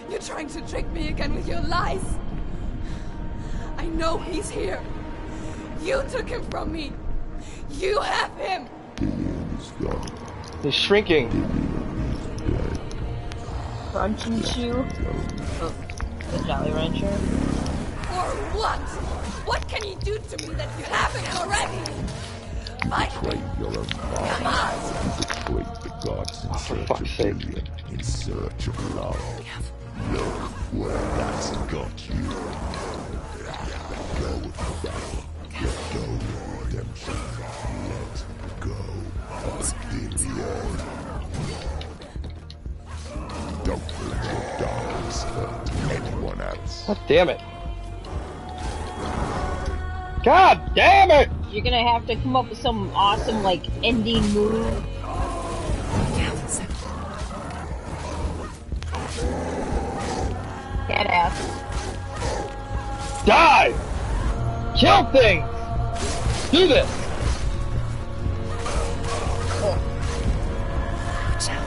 You're trying to trick me again with your lies. I know he's here. You took him from me. You have him. He's shrinking. Crunch and Chew. Oh, the Jolly Rancher. Or what? What can he do to me that you haven't already? Fight me. Come on. Betrayed the gods in For search fuck's of sake. billion, in search of love. Look where that's got you. Go with the battle. Let go with redemption. Let go of Oblivion. Don't bring your darkness hurt to anyone else. God damn it. God damn it! You're gonna have to come up with some awesome, like, ending move. Careful, Sam. Badass. Die! Kill things! Do this! Oh, Watch out.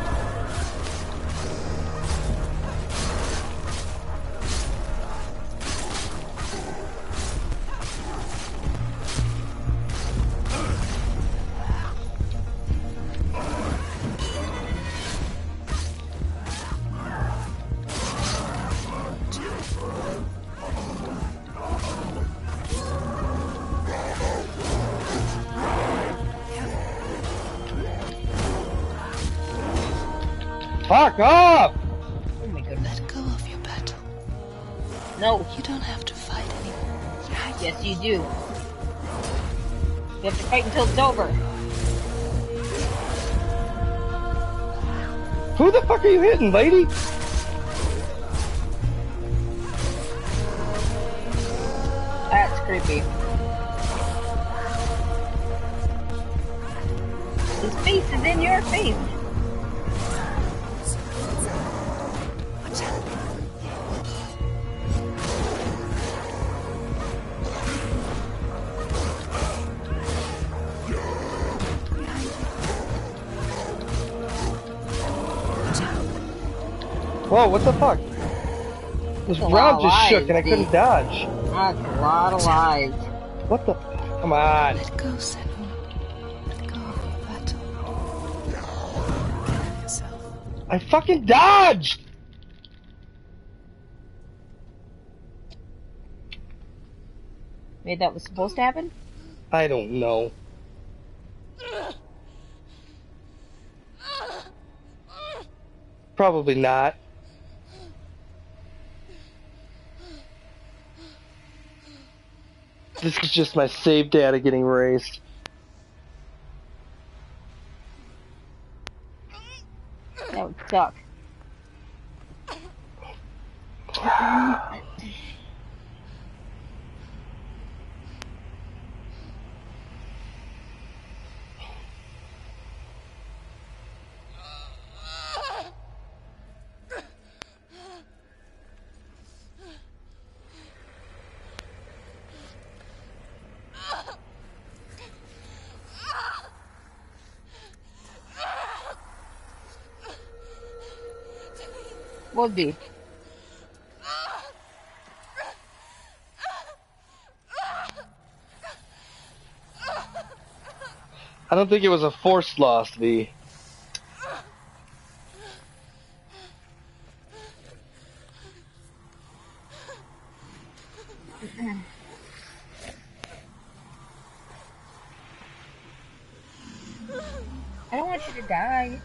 Fuck off! No. You don't have to fight anymore. Yes, you do. You have to fight until it's over. Who the fuck are you hitting, lady? That's creepy. His face is in your face. Whoa, what the fuck? This That's a lot ground of just lies, shook and I couldn't dude. dodge. That's a lot of lies. What the? Come on. Let go, Senua. Let go of your battle. Get of yourself. I fucking dodged! Maybe that was supposed to happen? I don't know. Probably not. This is just my save data getting erased. That would suck. Would be. I don't think it was a forced loss, V. I don't want you to die.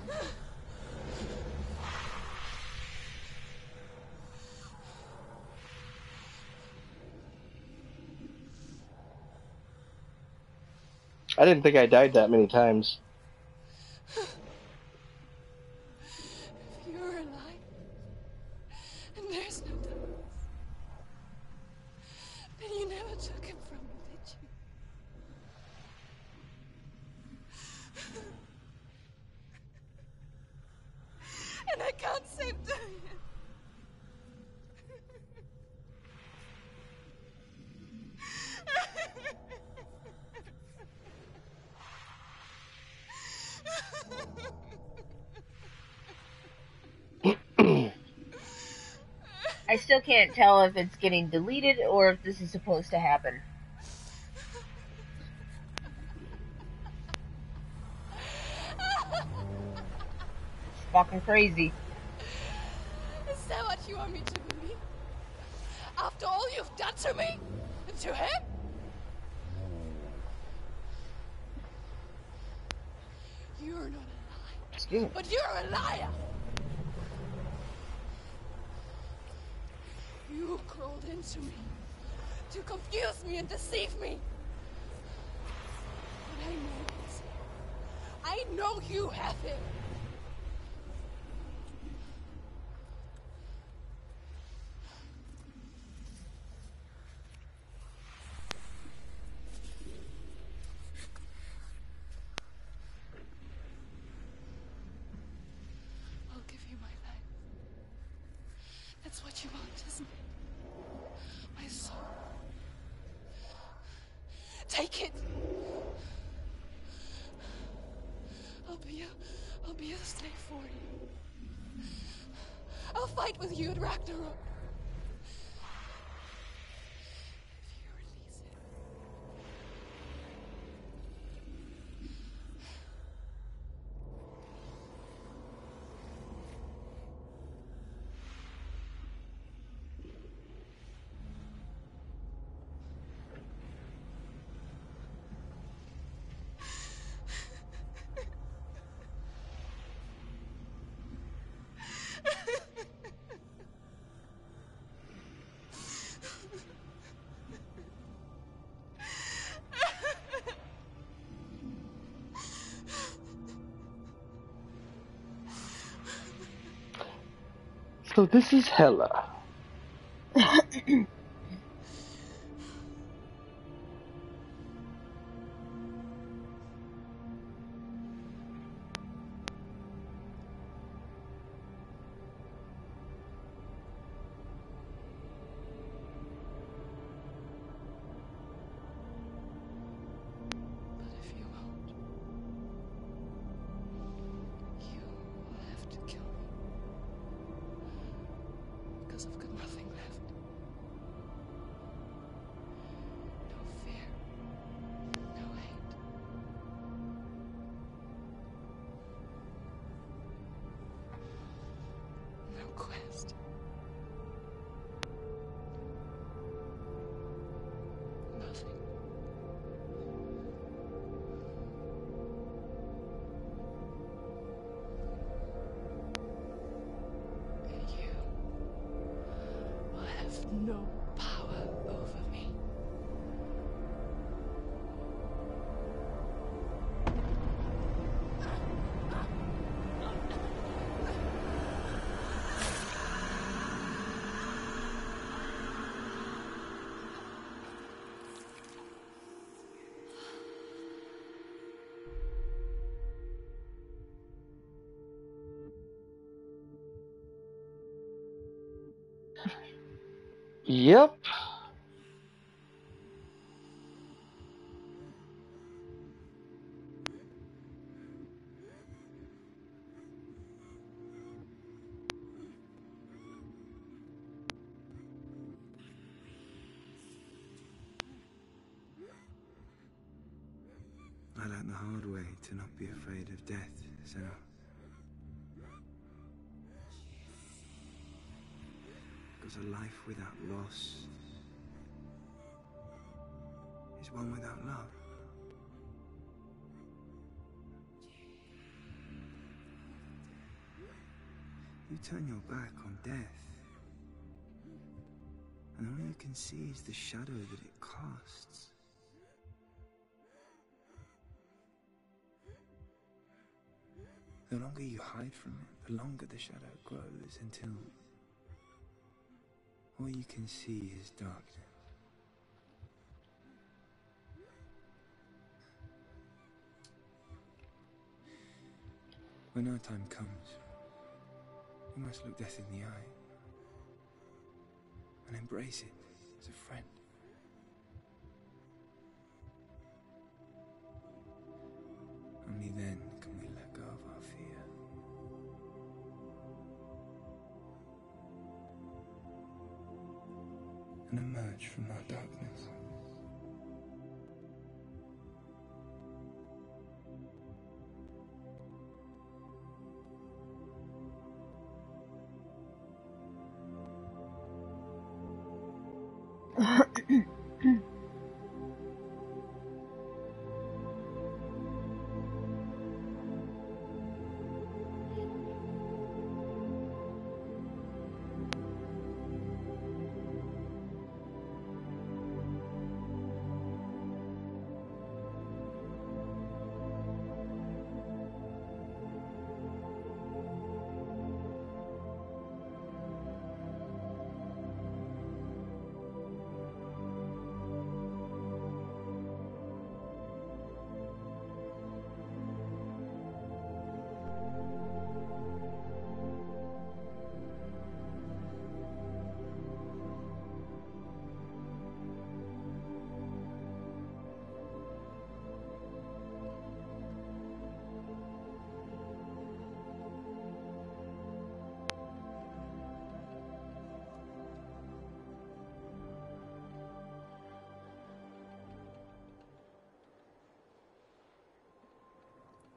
I didn't think I died that many times. If you're alive, and there's no darkness, then you never took him from me, did you? And I can't save Diane. I still can't tell if it's getting deleted or if this is supposed to happen. It's fucking crazy. Is that what you want me to believe? After all you've done to me? And to him? You're not a liar. Excuse me. But you're a liar! You crawled into me to confuse me and deceive me. But I know it's him. I know you have him. I'll give you my life. That's what you want, isn't it? My soul. Take it. I'll be a slave for you. I'll fight with you at Ragnarok. If you release it. So this is Hella. But if you won't, you will have to kill me. Because I've got nothing left. No fear. No hate. No quest. Nothing. And you will have no power over me. Yep. I learned the hard way to not be afraid of death, so... Because a life without loss is one without love. You turn your back on death, and all you can see is the shadow that it casts. The longer you hide from it, the longer the shadow grows until all you can see is darkness. When our time comes, we must look death in the eye and embrace it as a friend. Only then can we let go of our fear. And emerge from our darkness.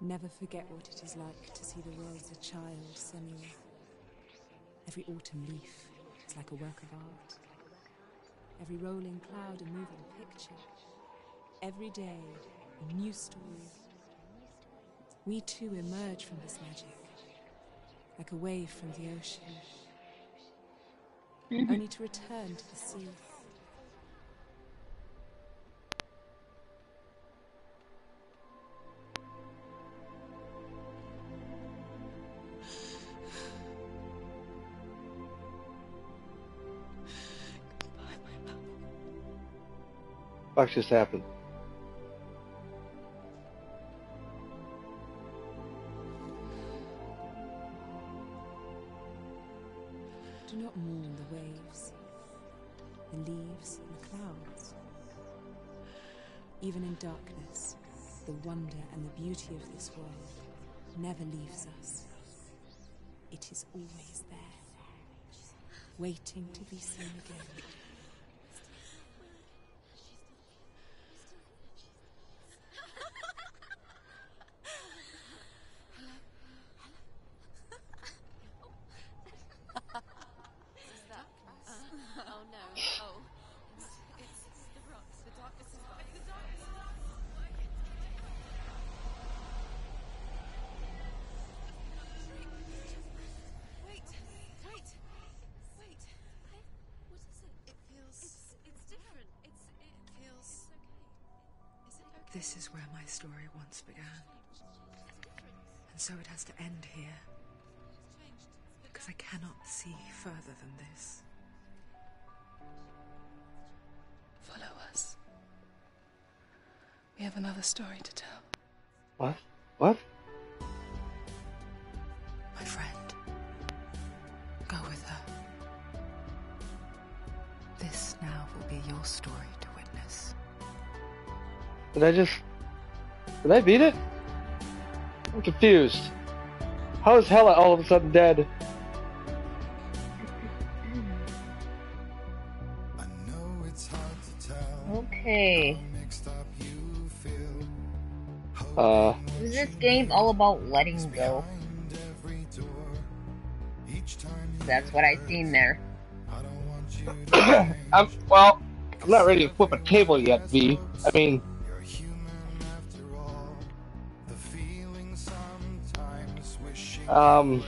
Never forget what it is like to see the world as a child, Samuel. Every autumn leaf is like a work of art. Every rolling cloud a moving picture. Every day a new story. We too emerge from this magic, like a wave from the ocean, only to return to the sea. Fuck just happened? Do not mourn the waves, the leaves, and the clouds. Even in darkness, the wonder and the beauty of this world never leaves us. It is always there, waiting to be seen again. Oh no. Oh. It's the rocks. The darkness is behind the darkness. Wait. What is it? It feels... It's different. It feels... okay. Is it okay? This is where my story once began. And so it has to end here. Because I cannot see further than this. Follow us. We have another story to tell. What? What? My friend. Go with her. This now will be your story to witness. Did I beat it? I'm confused. How is Hella all of a sudden dead? Okay. Is this game all about letting go? That's what I seen there. I'm not ready to flip a table yet, V. I mean... I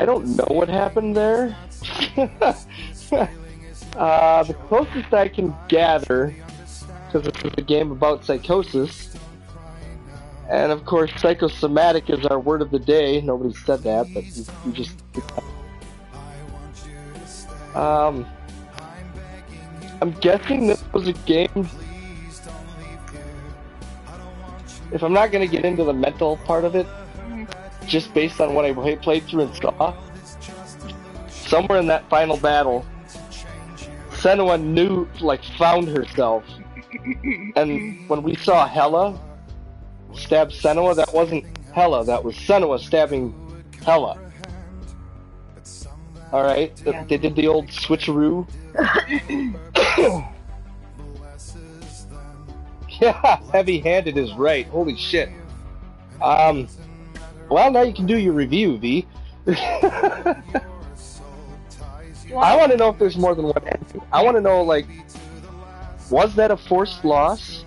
don't know what happened there. The closest I can gather, because it's a game about psychosis, and of course psychosomatic is our word of the day. Nobody said that, but you just... I'm guessing this was a game... If I'm not going to get into the mental part of it, just based on what I played through and saw, somewhere in that final battle, Senua found herself. And when we saw Hella stab Senua, that wasn't Hella, that was Senua stabbing Hella. Alright? Yeah. They did the old switcheroo. Yeah, heavy-handed is right. Holy shit. Well, now you can do your review, V. I want to know if there's more than one ending. I want to know, was that a forced loss?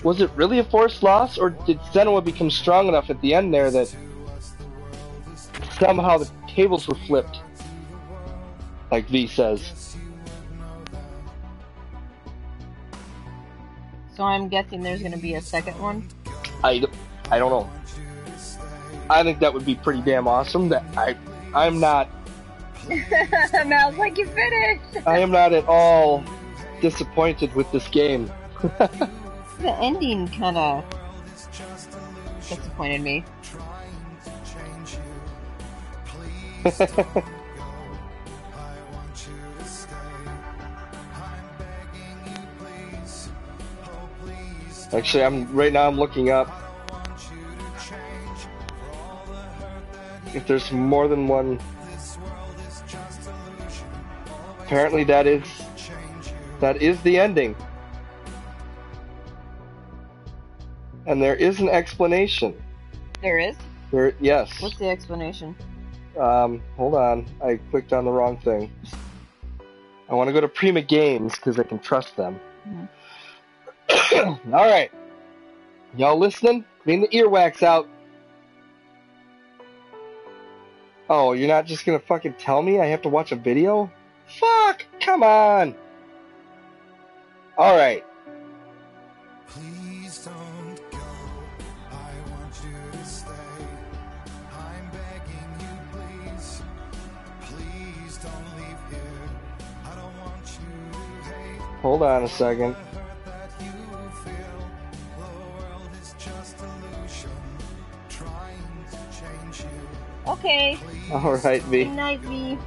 Was it really a forced loss, or did Senua become strong enough at the end there that somehow the tables were flipped? Like V says. So I'm guessing there's going to be a second one? I don't know. I think that would be pretty damn awesome. I'm not... Mal's like, you finished! I am not at all disappointed with this game. The ending kind of disappointed me. Actually, right now I'm looking up if there's more than one. Apparently that is the ending. And there is an explanation. There is? Yes. What's the explanation? Hold on. I clicked on the wrong thing. I want to go to Prima Games because I can trust them. Mm-hmm. Alright. Y'all listening? Clean the earwax out. Oh, you're not just gonna fucking tell me I have to watch a video? Fuck! Come on! Alright. Please don't go. I want you to stay. I'm begging you, please. Hold on a second. Okay. Alright, V. Good night, V.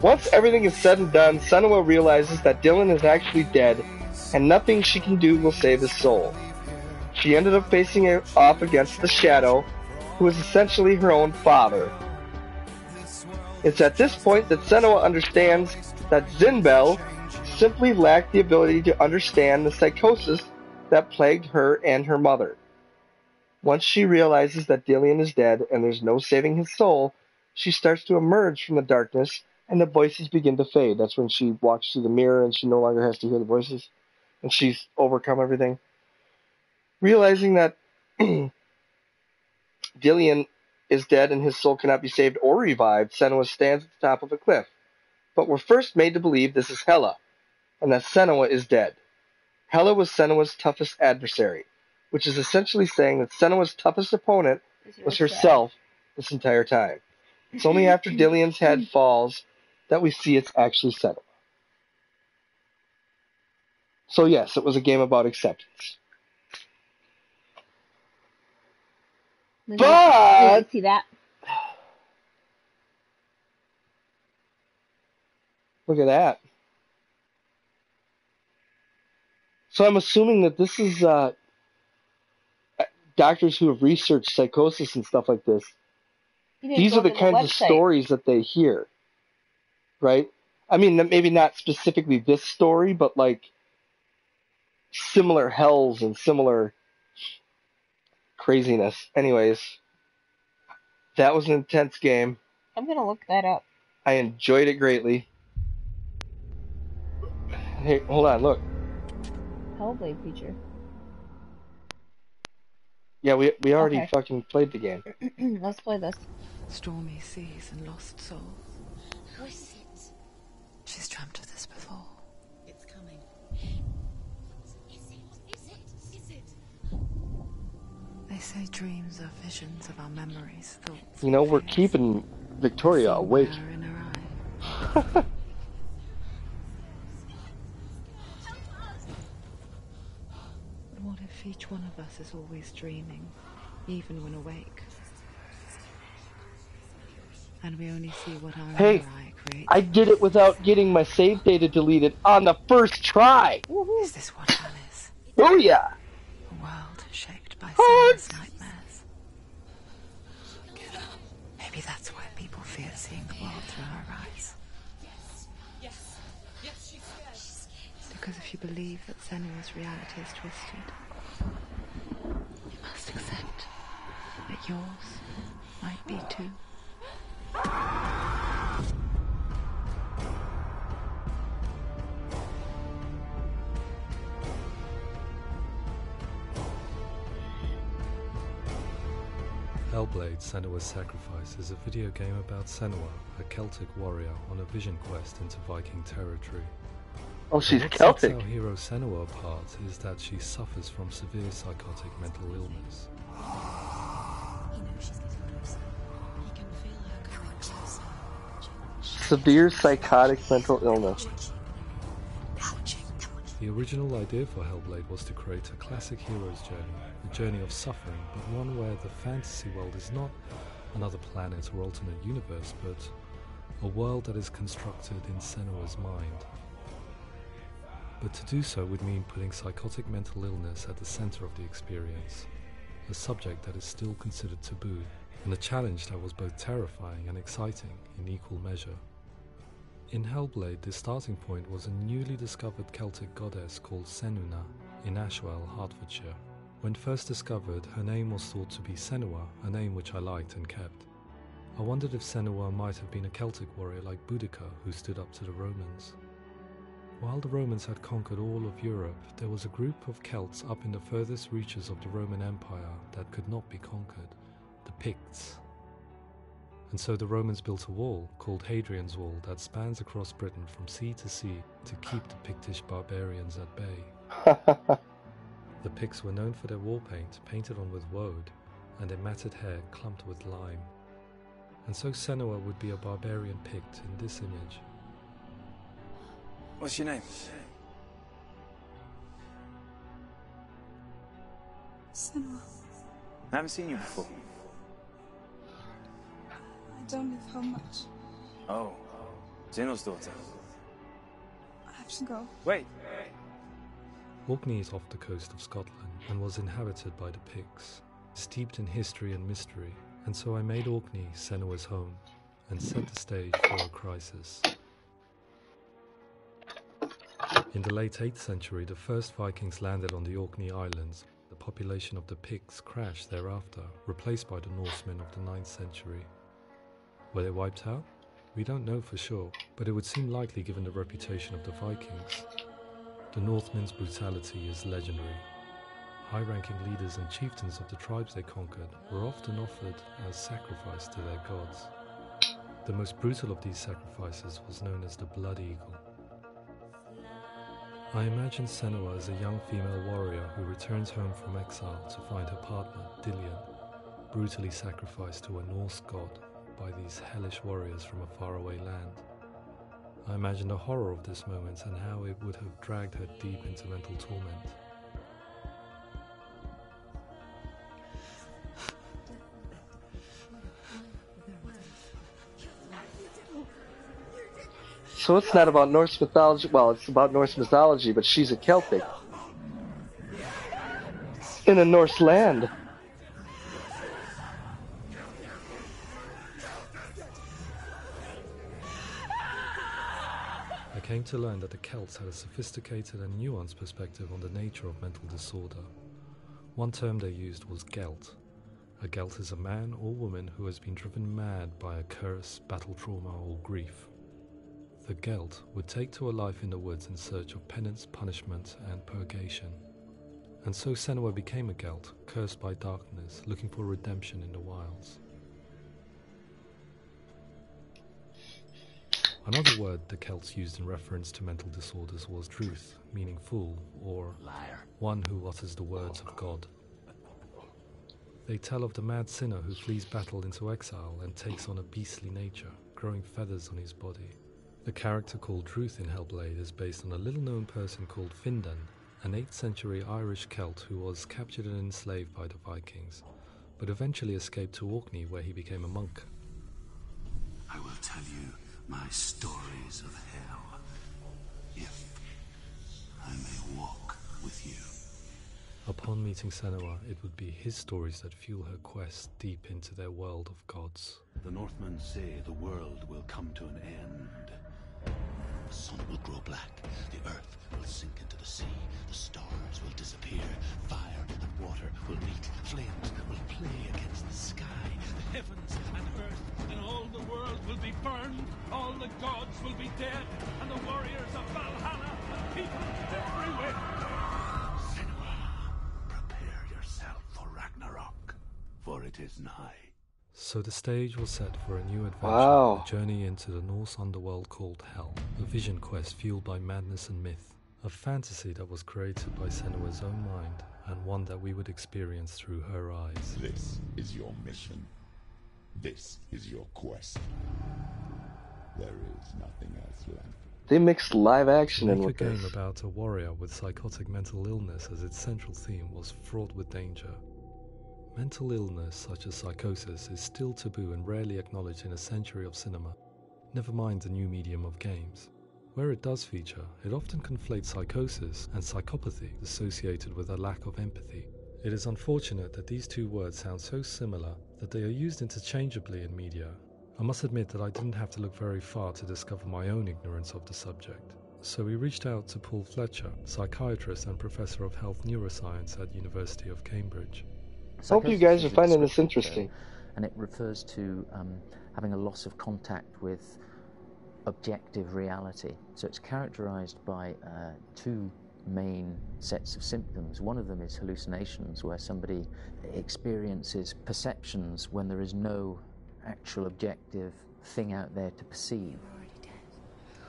Once everything is said and done, Senua realizes that Dylan is actually dead, and nothing she can do will save his soul. She ended up facing it off against the Shadow, who is essentially her own father. It's at this point that Senua understands that Zinbel simply lacked the ability to understand the psychosis that plagued her and her mother. Once she realizes that Dillion is dead and there's no saving his soul, she starts to emerge from the darkness and the voices begin to fade. That's when she walks through the mirror and she no longer has to hear the voices and she's overcome everything. Realizing that Dillion is dead and his soul cannot be saved or revived, Senua stands at the top of a cliff. But we're first made to believe this is Hela, and that Senua is dead. Hela was Senua's toughest adversary, which is essentially saying that Senua's toughest opponent was herself this entire time. It's only after Dillion's head falls that we see it's actually Senua. So yes, it was a game about acceptance. But see that? Look at that. So I'm assuming that this is doctors who have researched psychosis and stuff like this. These are the kinds of stories that they hear, right? I mean, maybe not specifically this story, but like similar hells and similar craziness. Anyways, that was an intense game. I'm gonna look that up. I enjoyed it greatly. Hey, hold on, look. Hellblade feature. Yeah, we already fucking played the game. Let's play this. Stormy seas and lost souls. Who is it? She's dreamt of this before. It's coming. Is it? They say dreams are visions of our memories, thoughts. You know, we're keeping Victoria awake. In her eye. But what if each one of us is always dreaming, even when awake? And we only see what our Hey, eye creates. I did it without getting my save data deleted on the first try. Is this what hell is? Booyah! A world shaped by Sarah's nightmares. Maybe that's why people fear seeing the world through her eyes. Yes, she's scared. Because if you believe that Senua's reality is twisted, you must accept that yours might be too. Hellblade: Senua's Sacrifice is a video game about Senua, a Celtic warrior on a vision quest into Viking territory. Oh, she's what Celtic. sets our hero Senua apart is that she suffers from severe psychotic mental illness. Severe psychotic mental illness. The original idea for Hellblade was to create a classic hero's journey, a journey of suffering, but one where the fantasy world is not another planet or alternate universe, but a world that is constructed in Senua's mind. But to do so would mean putting psychotic mental illness at the center of the experience, a subject that is still considered taboo, and a challenge that was both terrifying and exciting in equal measure. In Hellblade, the starting point was a newly discovered Celtic goddess called Senuna in Ashwell, Hertfordshire. When first discovered, her name was thought to be Senua, a name which I liked and kept. I wondered if Senua might have been a Celtic warrior like Boudica who stood up to the Romans. While the Romans had conquered all of Europe, there was a group of Celts up in the furthest reaches of the Roman Empire that could not be conquered, the Picts. And so the Romans built a wall, called Hadrian's Wall, that spans across Britain from sea to sea to keep the Pictish barbarians at bay. The Picts were known for their war paint, painted on with woad, and their matted hair clumped with lime. And so Senua would be a barbarian Pict in this image. What's your name? Senua, I haven't seen you before. I don't live home much. Oh, Zeno's daughter. I have to go. Wait. Orkney is off the coast of Scotland and was inhabited by the Picts, steeped in history and mystery, and so I made Orkney Senua's home and set the stage for a crisis. In the late 8th century, the first Vikings landed on the Orkney Islands. The population of the Picts crashed thereafter, replaced by the Norsemen of the 9th century. Were they wiped out? We don't know for sure, but it would seem likely given the reputation of the Vikings. The Northmen's brutality is legendary. High-ranking leaders and chieftains of the tribes they conquered were often offered as sacrifice to their gods. The most brutal of these sacrifices was known as the Blood Eagle. I imagine Senua as a young female warrior who returns home from exile to find her partner, Dillion, brutally sacrificed to a Norse god by these hellish warriors from a faraway land. I imagine the horror of this moment and how it would have dragged her deep into mental torment. So it's not about Norse mythology. Well, it's about Norse mythology, but she's a Celtic. In a Norse land. I came to learn that the Celts had a sophisticated and nuanced perspective on the nature of mental disorder. One term they used was Gelt. A Gelt is a man or woman who has been driven mad by a curse, battle trauma, or grief. The Gelt would take to a life in the woods in search of penance, punishment, and purgation. And so Senua became a Gelt, cursed by darkness, looking for redemption in the wilds. Another word the Celts used in reference to mental disorders was druth, meaning fool, or liar, one who utters the words of God. They tell of the mad sinner who flees battle into exile and takes on a beastly nature, growing feathers on his body. The character called Druth in Hellblade is based on a little-known person called Findan, an 8th century Irish Celt who was captured and enslaved by the Vikings, but eventually escaped to Orkney where he became a monk. I will tell you my stories of hell, if I may walk with you. Upon meeting Senua, it would be his stories that fuel her quest deep into their world of gods. The Northmen say the world will come to an end. The sun will grow black, the earth will sink into the sea, the stars will disappear, fire and water will meet, flames will play against the sky, the heavens and earth and all the world will be burned, all the gods will be dead, and the warriors of Valhalla and people everywhere. Senua, prepare yourself for Ragnarok, for it is nigh. So the stage was set for a new adventure, Wow. a journey into the Norse underworld called Hell, a vision quest fueled by madness and myth, a fantasy that was created by Senua's own mind, and one that we would experience through her eyes. This is your mission. This is your quest. There is nothing else left. They mixed live action in To with make a game this. about a warrior with psychotic mental illness as its central theme was fraught with danger. Mental illness such as psychosis is still taboo and rarely acknowledged in a century of cinema, never mind the new medium of games. Where it does feature, it often conflates psychosis and psychopathy associated with a lack of empathy. It is unfortunate that these two words sound so similar that they are used interchangeably in media. I must admit that I didn't have to look very far to discover my own ignorance of the subject. So we reached out to Paul Fletcher, psychiatrist and professor of health neuroscience at University of Cambridge. Hope you guys are finding this interesting. And it refers to having a loss of contact with objective reality. So it's characterized by two main sets of symptoms. One of them is hallucinations, where somebody experiences perceptions when there is no actual objective thing out there to perceive. You're already dead.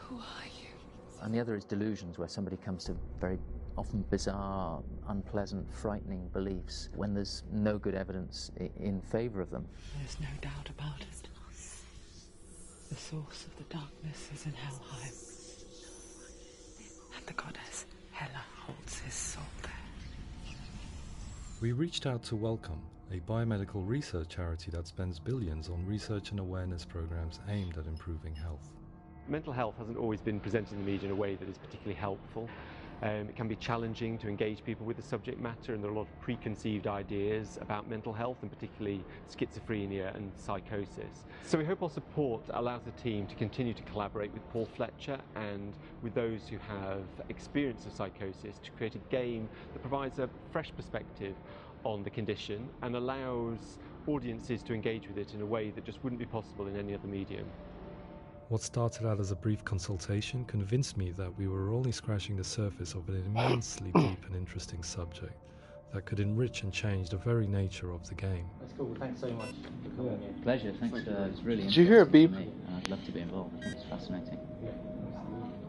Who are you? And the other is delusions, where somebody comes to very often bizarre, unpleasant, frightening beliefs when there's no good evidence in favor of them. There's no doubt about it. The source of the darkness is in Helheim. And the goddess Hela holds his soul there. We reached out to Welcome, a biomedical research charity that spends billions on research and awareness programs aimed at improving health. Mental health hasn't always been presented in the media in a way that is particularly helpful. It can be challenging to engage people with the subject matter, and there are a lot of preconceived ideas about mental health, and particularly schizophrenia and psychosis. So we hope our support allows the team to continue to collaborate with Paul Fletcher and with those who have experience of psychosis to create a game that provides a fresh perspective on the condition and allows audiences to engage with it in a way that just wouldn't be possible in any other medium. What started out as a brief consultation convinced me that we were only scratching the surface of an immensely deep and interesting subject that could enrich and change the very nature of the game. That's cool. Thanks so much for coming in. Pleasure. Thanks. It's really Did you hear a beep? me, and I'd love to be involved. I think it's fascinating.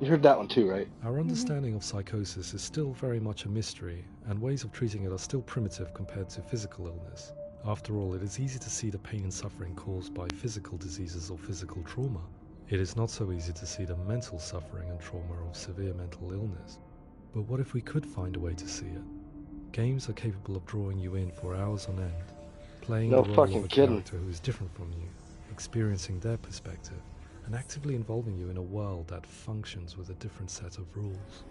You heard that one too, right? Our understanding of psychosis is still very much a mystery, and ways of treating it are still primitive compared to physical illness. After all, it is easy to see the pain and suffering caused by physical diseases or physical trauma. It is not so easy to see the mental suffering and trauma of severe mental illness. But what if we could find a way to see it? Games are capable of drawing you in for hours on end, playing the role of a character who is different from you, experiencing their perspective, and actively involving you in a world that functions with a different set of rules.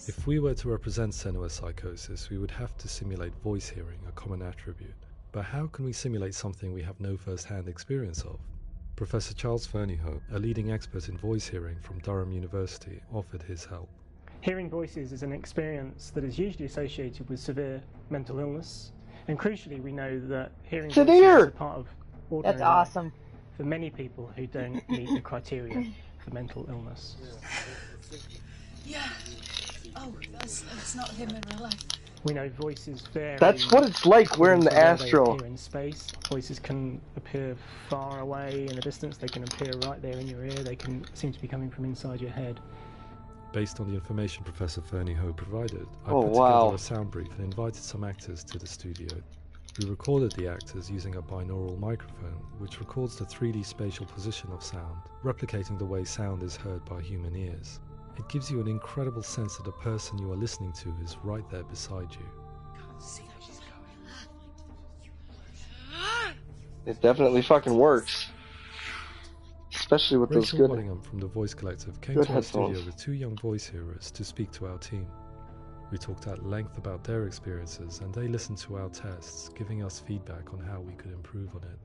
If we were to represent Senua's psychosis, we would have to simulate voice hearing, a common attribute. But how can we simulate something we have no first-hand experience of? Professor Charles Fernyhough, a leading expert in voice hearing from Durham University, offered his help. Hearing voices is an experience that is usually associated with severe mental illness, and crucially we know that hearing voices is a part of ordinary That's awesome. life for many people who don't meet the criteria for mental illness. Yeah. Oh, that's not him in real life. We know voices vary. That's what it's like wearing the astral. They appear in space. Voices can appear far away in the distance. They can appear right there in your ear. They can seem to be coming from inside your head. Based on the information Professor Fernyhough provided, I put together a sound brief and invited some actors to the studio. We recorded the actors using a binaural microphone, which records the 3D spatial position of sound, replicating the way sound is heard by human ears. It gives you an incredible sense that the person you are listening to is right there beside you. It definitely fucking works. Especially with those Rachel good Waddingham from the Voice Collective came good to our studio headphones. with 2 young voice hearers to speak to our team. We talked at length about their experiences, and they listened to our tests, giving us feedback on how we could improve on it.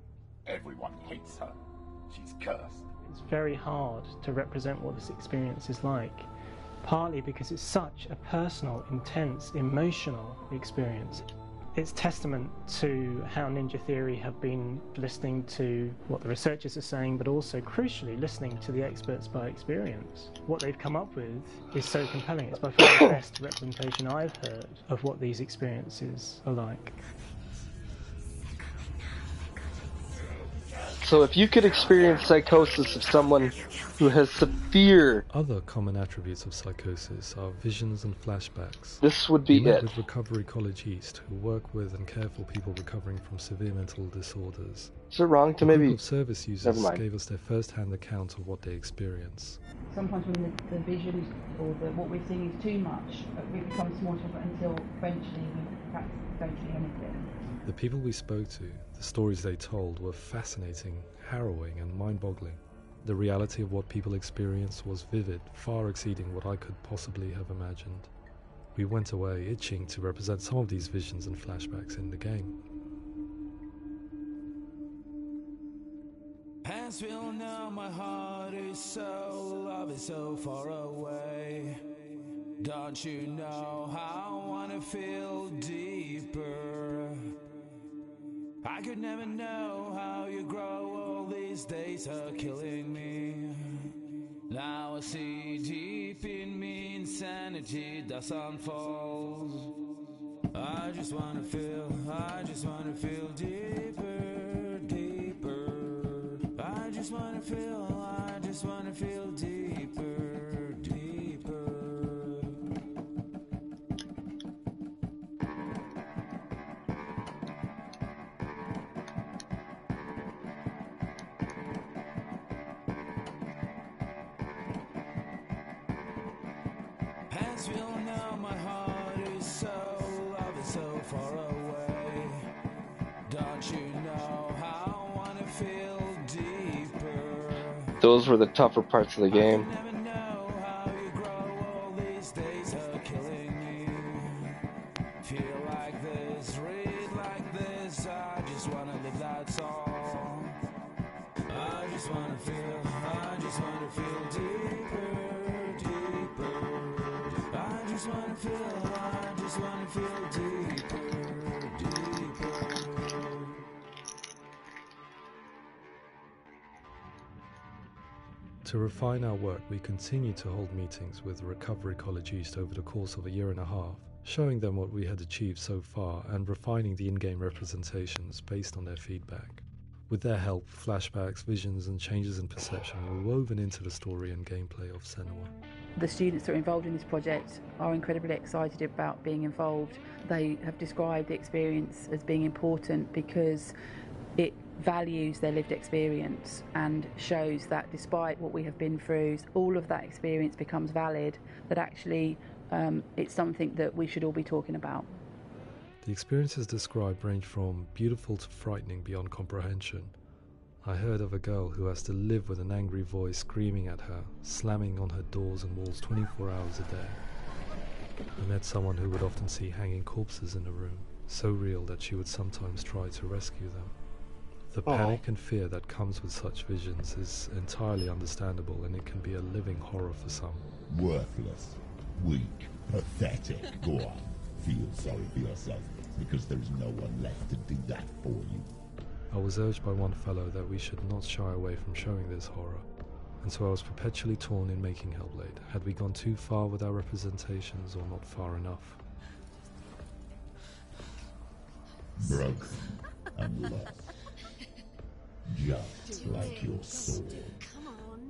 Everyone hates her. She's cursed. It's very hard to represent what this experience is like, partly because it's such a personal, intense, emotional experience. It's testament to how Ninja Theory have been listening to what the researchers are saying, but also, crucially, listening to the experts by experience. What they've come up with is so compelling. It's by far the best representation I've heard of what these experiences are like. So if you could experience psychosis of someone who has severe... Other common attributes of psychosis are visions and flashbacks. This would be we met it. with Recovery College East, who work with and care for people recovering from severe mental disorders. Is it wrong to A group maybe... of service Never users mind. gave us their first-hand account of what they experience. Sometimes when the vision or what we're seeing is too much, it becomes more difficult until eventually we perhaps don't see anything. The people we spoke to, the stories they told, were fascinating, harrowing, and mind-boggling. The reality of what people experienced was vivid, far exceeding what I could possibly have imagined. We went away itching to represent some of these visions and flashbacks in the game. As we all know, my heart is so, love is so far away. Don't you know how I wanna feel deeper? I could never know how you grow, all these days are killing me. Now I see deep in me insanity does unfold. I just wanna feel deeper, deeper. I just wanna feel deeper, deeper. this feel now? My heart is so, love is so far away. Don't you know how I wanna feel deeper? Those were the tougher parts of the game. Never know how you grow, all these days are killing me. Feel like this, read like this, I just wanna live, that's all. I just wanna feel deeper, deeper. I just wanna feel deeper, deeper. To refine our work, we continue to hold meetings with Recovery College East over the course of a year and a half, showing them what we had achieved so far and refining the in-game representations based on their feedback. With their help, flashbacks, visions and changes in perception were woven into the story and gameplay of Senua. The students that are involved in this project are incredibly excited about being involved. They have described the experience as being important because it values their lived experience and shows that despite what we have been through, all of that experience becomes valid, that actually it's something that we should all be talking about. The experiences described range from beautiful to frightening beyond comprehension. I heard of a girl who has to live with an angry voice screaming at her, slamming on her doors and walls 24 hours a day. I met someone who would often see hanging corpses in a room, so real that she would sometimes try to rescue them. The panic and fear that comes with such visions is entirely understandable, and it can be a living horror for some. Worthless, weak, pathetic. Go on, feel sorry for yourself, because there is no one left to do that for you. I was urged by one fellow that we should not shy away from showing this horror, and so I was perpetually torn in making Hellblade. Had we gone too far with our representations, or not far enough? Broken and lost. Just like your soul. Come on.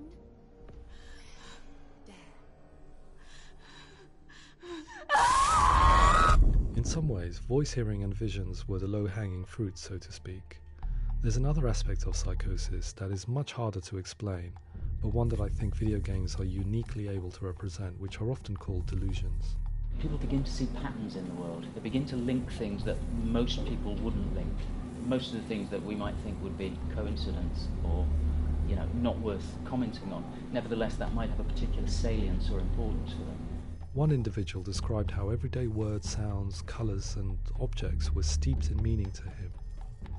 In some ways, voice hearing and visions were the low-hanging fruit, so to speak. There's another aspect of psychosis that is much harder to explain, but one that I think video games are uniquely able to represent, which are often called delusions. People begin to see patterns in the world. They begin to link things that most people wouldn't link. Most of the things that we might think would be coincidence or, not worth commenting on. Nevertheless, that might have a particular salience or importance for them. One individual described how everyday words, sounds, colours and objects were steeped in meaning to him,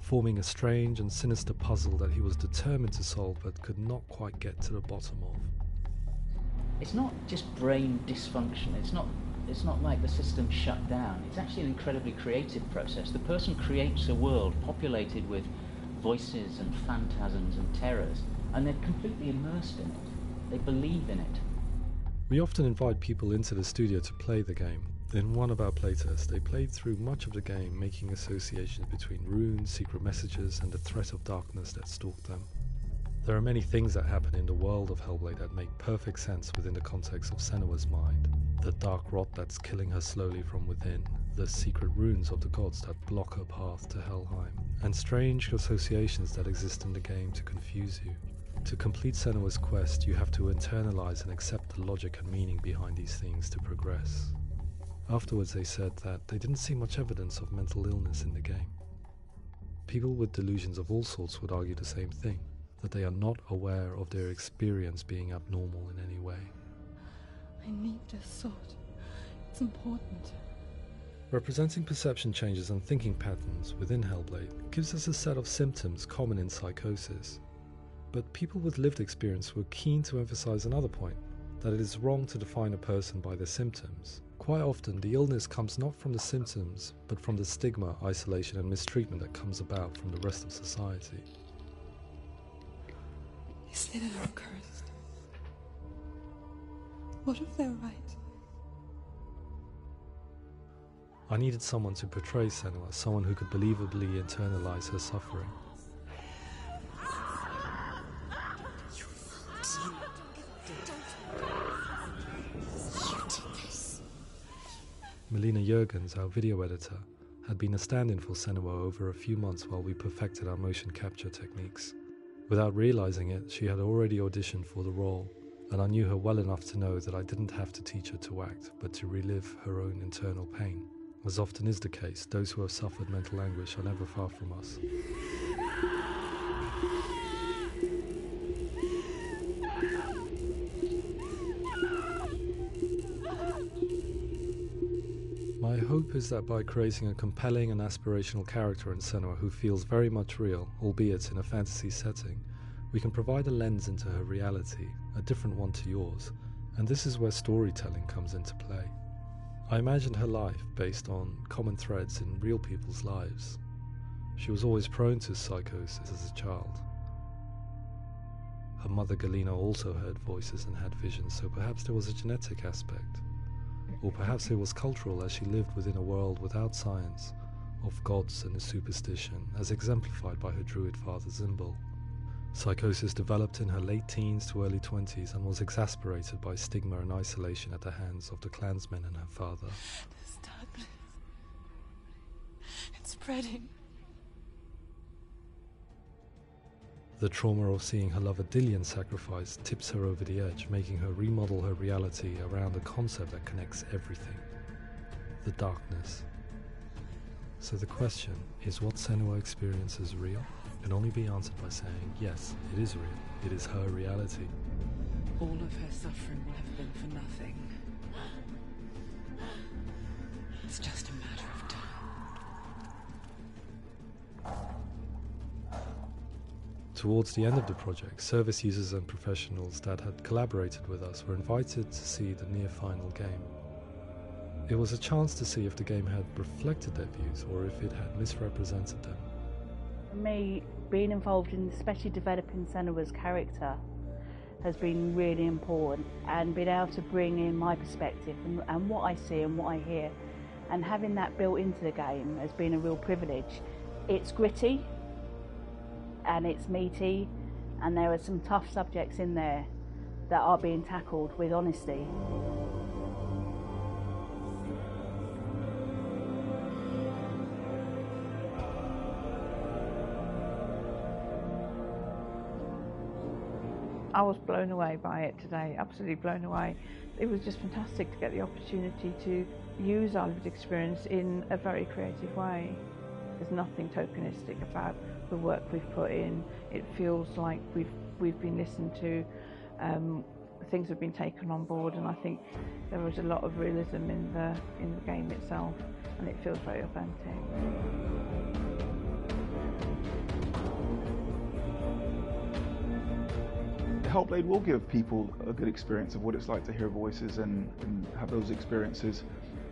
forming a strange and sinister puzzle that he was determined to solve but could not quite get to the bottom of. It's not just brain dysfunction. It's not like the system shut down. It's actually an incredibly creative process. The person creates a world populated with voices and phantasms and terrors, and they're completely immersed in it. They believe in it. We often invite people into the studio to play the game. In one of our playtests, they played through much of the game, making associations between runes, secret messages, and the threat of darkness that stalked them. There are many things that happen in the world of Hellblade that make perfect sense within the context of Senua's mind. The dark rot that's killing her slowly from within, the secret runes of the gods that block her path to Helheim, and strange associations that exist in the game to confuse you. To complete Senua's quest, you have to internalize and accept the logic and meaning behind these things to progress. Afterwards, they said that they didn't see much evidence of mental illness in the game. People with delusions of all sorts would argue the same thing, that they are not aware of their experience being abnormal in any way. I need this sword. It's important. Representing perception changes and thinking patterns within Hellblade gives us a set of symptoms common in psychosis. But people with lived experience were keen to emphasize another point, that it is wrong to define a person by their symptoms. Quite often, the illness comes not from the symptoms, but from the stigma, isolation and mistreatment that comes about from the rest of society. You say that I'm cursed. What if they're right? I needed someone to portray Senua, someone who could believably internalize her suffering. Melina Jurgens, our video editor, had been a stand-in for Senua over a few months while we perfected our motion capture techniques. Without realizing it, she had already auditioned for the role, and I knew her well enough to know that I didn't have to teach her to act, but to relive her own internal pain. As often is the case, those who have suffered mental anguish are never far from us. My hope is that by creating a compelling and aspirational character in Senua who feels very much real, albeit in a fantasy setting, we can provide a lens into her reality, a different one to yours, and this is where storytelling comes into play. I imagined her life based on common threads in real people's lives. She was always prone to psychosis as a child. Her mother Galina also heard voices and had visions, so perhaps there was a genetic aspect. Or perhaps it was cultural, as she lived within a world without science, of gods and a superstition, as exemplified by her druid father Zimbal. Psychosis developed in her late teens to early 20s and was exacerbated by stigma and isolation at the hands of the clansmen and her father. This darkness. It's spreading. The trauma of seeing her lover Dillian sacrificed tips her over the edge, making her remodel her reality around a concept that connects everything: the darkness. So the question, is what Senua experiences real? Can only be answered by saying, yes, it is real. It is her reality. All of her suffering will have been for nothing. It's just a matter of time. Towards the end of the project, service users and professionals that had collaborated with us were invited to see the near-final game. It was a chance to see if the game had reflected their views or if it had misrepresented them. For me, being involved in especially developing Senua's character has been really important, and being able to bring in my perspective and what I see and what I hear, and having that built into the game has been a real privilege. It's gritty and it's meaty, and there are some tough subjects in there that are being tackled with honesty. I was blown away by it today, absolutely blown away. It was just fantastic to get the opportunity to use our lived experience in a very creative way. There's nothing tokenistic about the work we've put in. It feels like we've been listened to, things have been taken on board, and I think there was a lot of realism in the game itself, and it feels very authentic. Hellblade will give people a good experience of what it's like to hear voices and have those experiences.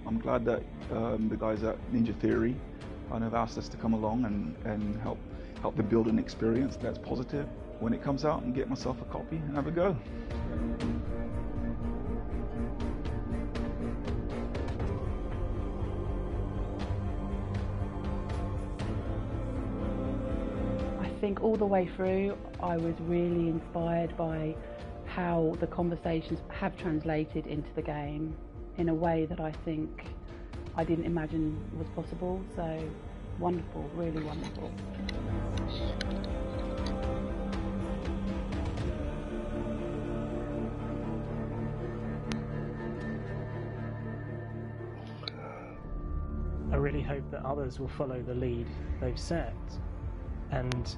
I'm glad that the guys at Ninja Theory kind of asked us to come along and help them build an experience that's positive when it comes out, and get myself a copy and have a go. I think all the way through I was really inspired by how the conversations have translated into the game in a way that I think I didn't imagine was possible. So wonderful, really wonderful. I really hope that others will follow the lead they've set and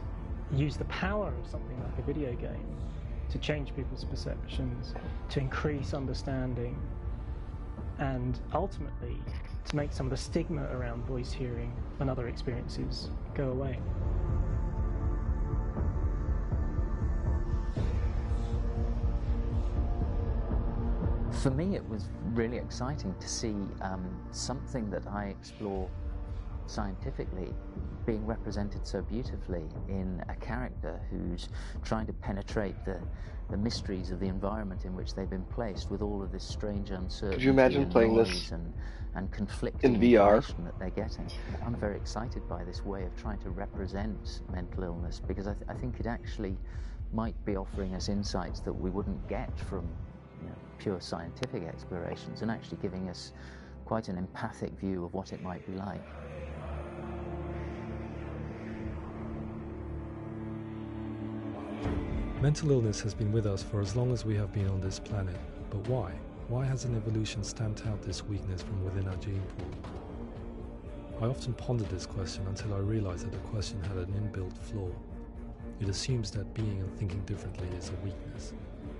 use the power of something like a video game to change people's perceptions, to increase understanding, and ultimately to make some of the stigma around voice hearing and other experiences go away. For me, it was really exciting to see something that I explore scientifically being represented so beautifully in a character who's trying to penetrate the mysteries of the environment in which they've been placed, with all of this strange uncertainty. Could you imagine and playing noise this and conflicting in VR? information that they're getting? I'm very excited by this way of trying to represent mental illness, because I think it actually might be offering us insights that we wouldn't get from pure scientific explorations, and actually giving us quite an empathic view of what it might be like. Mental illness has been with us for as long as we have been on this planet, but why? Why hasn't evolution stamped out this weakness from within our gene pool? I often pondered this question until I realized that the question had an inbuilt flaw. It assumes that being and thinking differently is a weakness.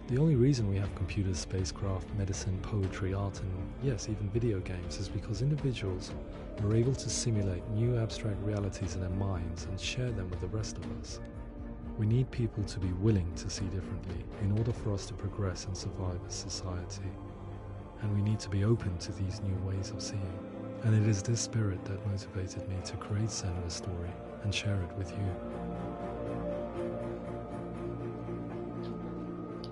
The only reason we have computers, spacecraft, medicine, poetry, art, and yes, even video games is because individuals are able to simulate new abstract realities in their minds and share them with the rest of us. We need people to be willing to see differently in order for us to progress and survive as society. And we need to be open to these new ways of seeing. And it is this spirit that motivated me to create Senua's story and share it with you.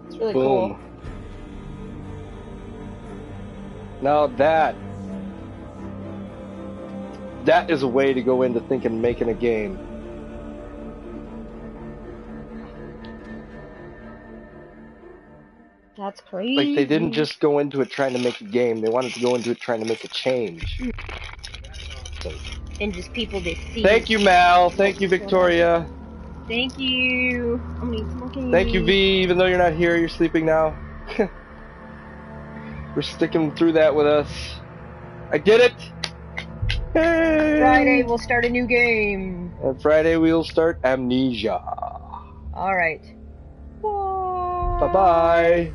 It's really Boom. cool. Now that is a way to go into thinking making a game. That's crazy. Like, they didn't just go into it trying to make a game, they wanted to go into it trying to make a change. And just people to see. Thank you, Mal. Thank you, Victoria. Thank you. I'm gonna eat some more cake. Thank you, V. Even though you're not here, you're sleeping now. We're sticking through that with us. I did it! Hey! Friday we'll start a new game. And Friday we'll start Amnesia. Alright. Bye-bye.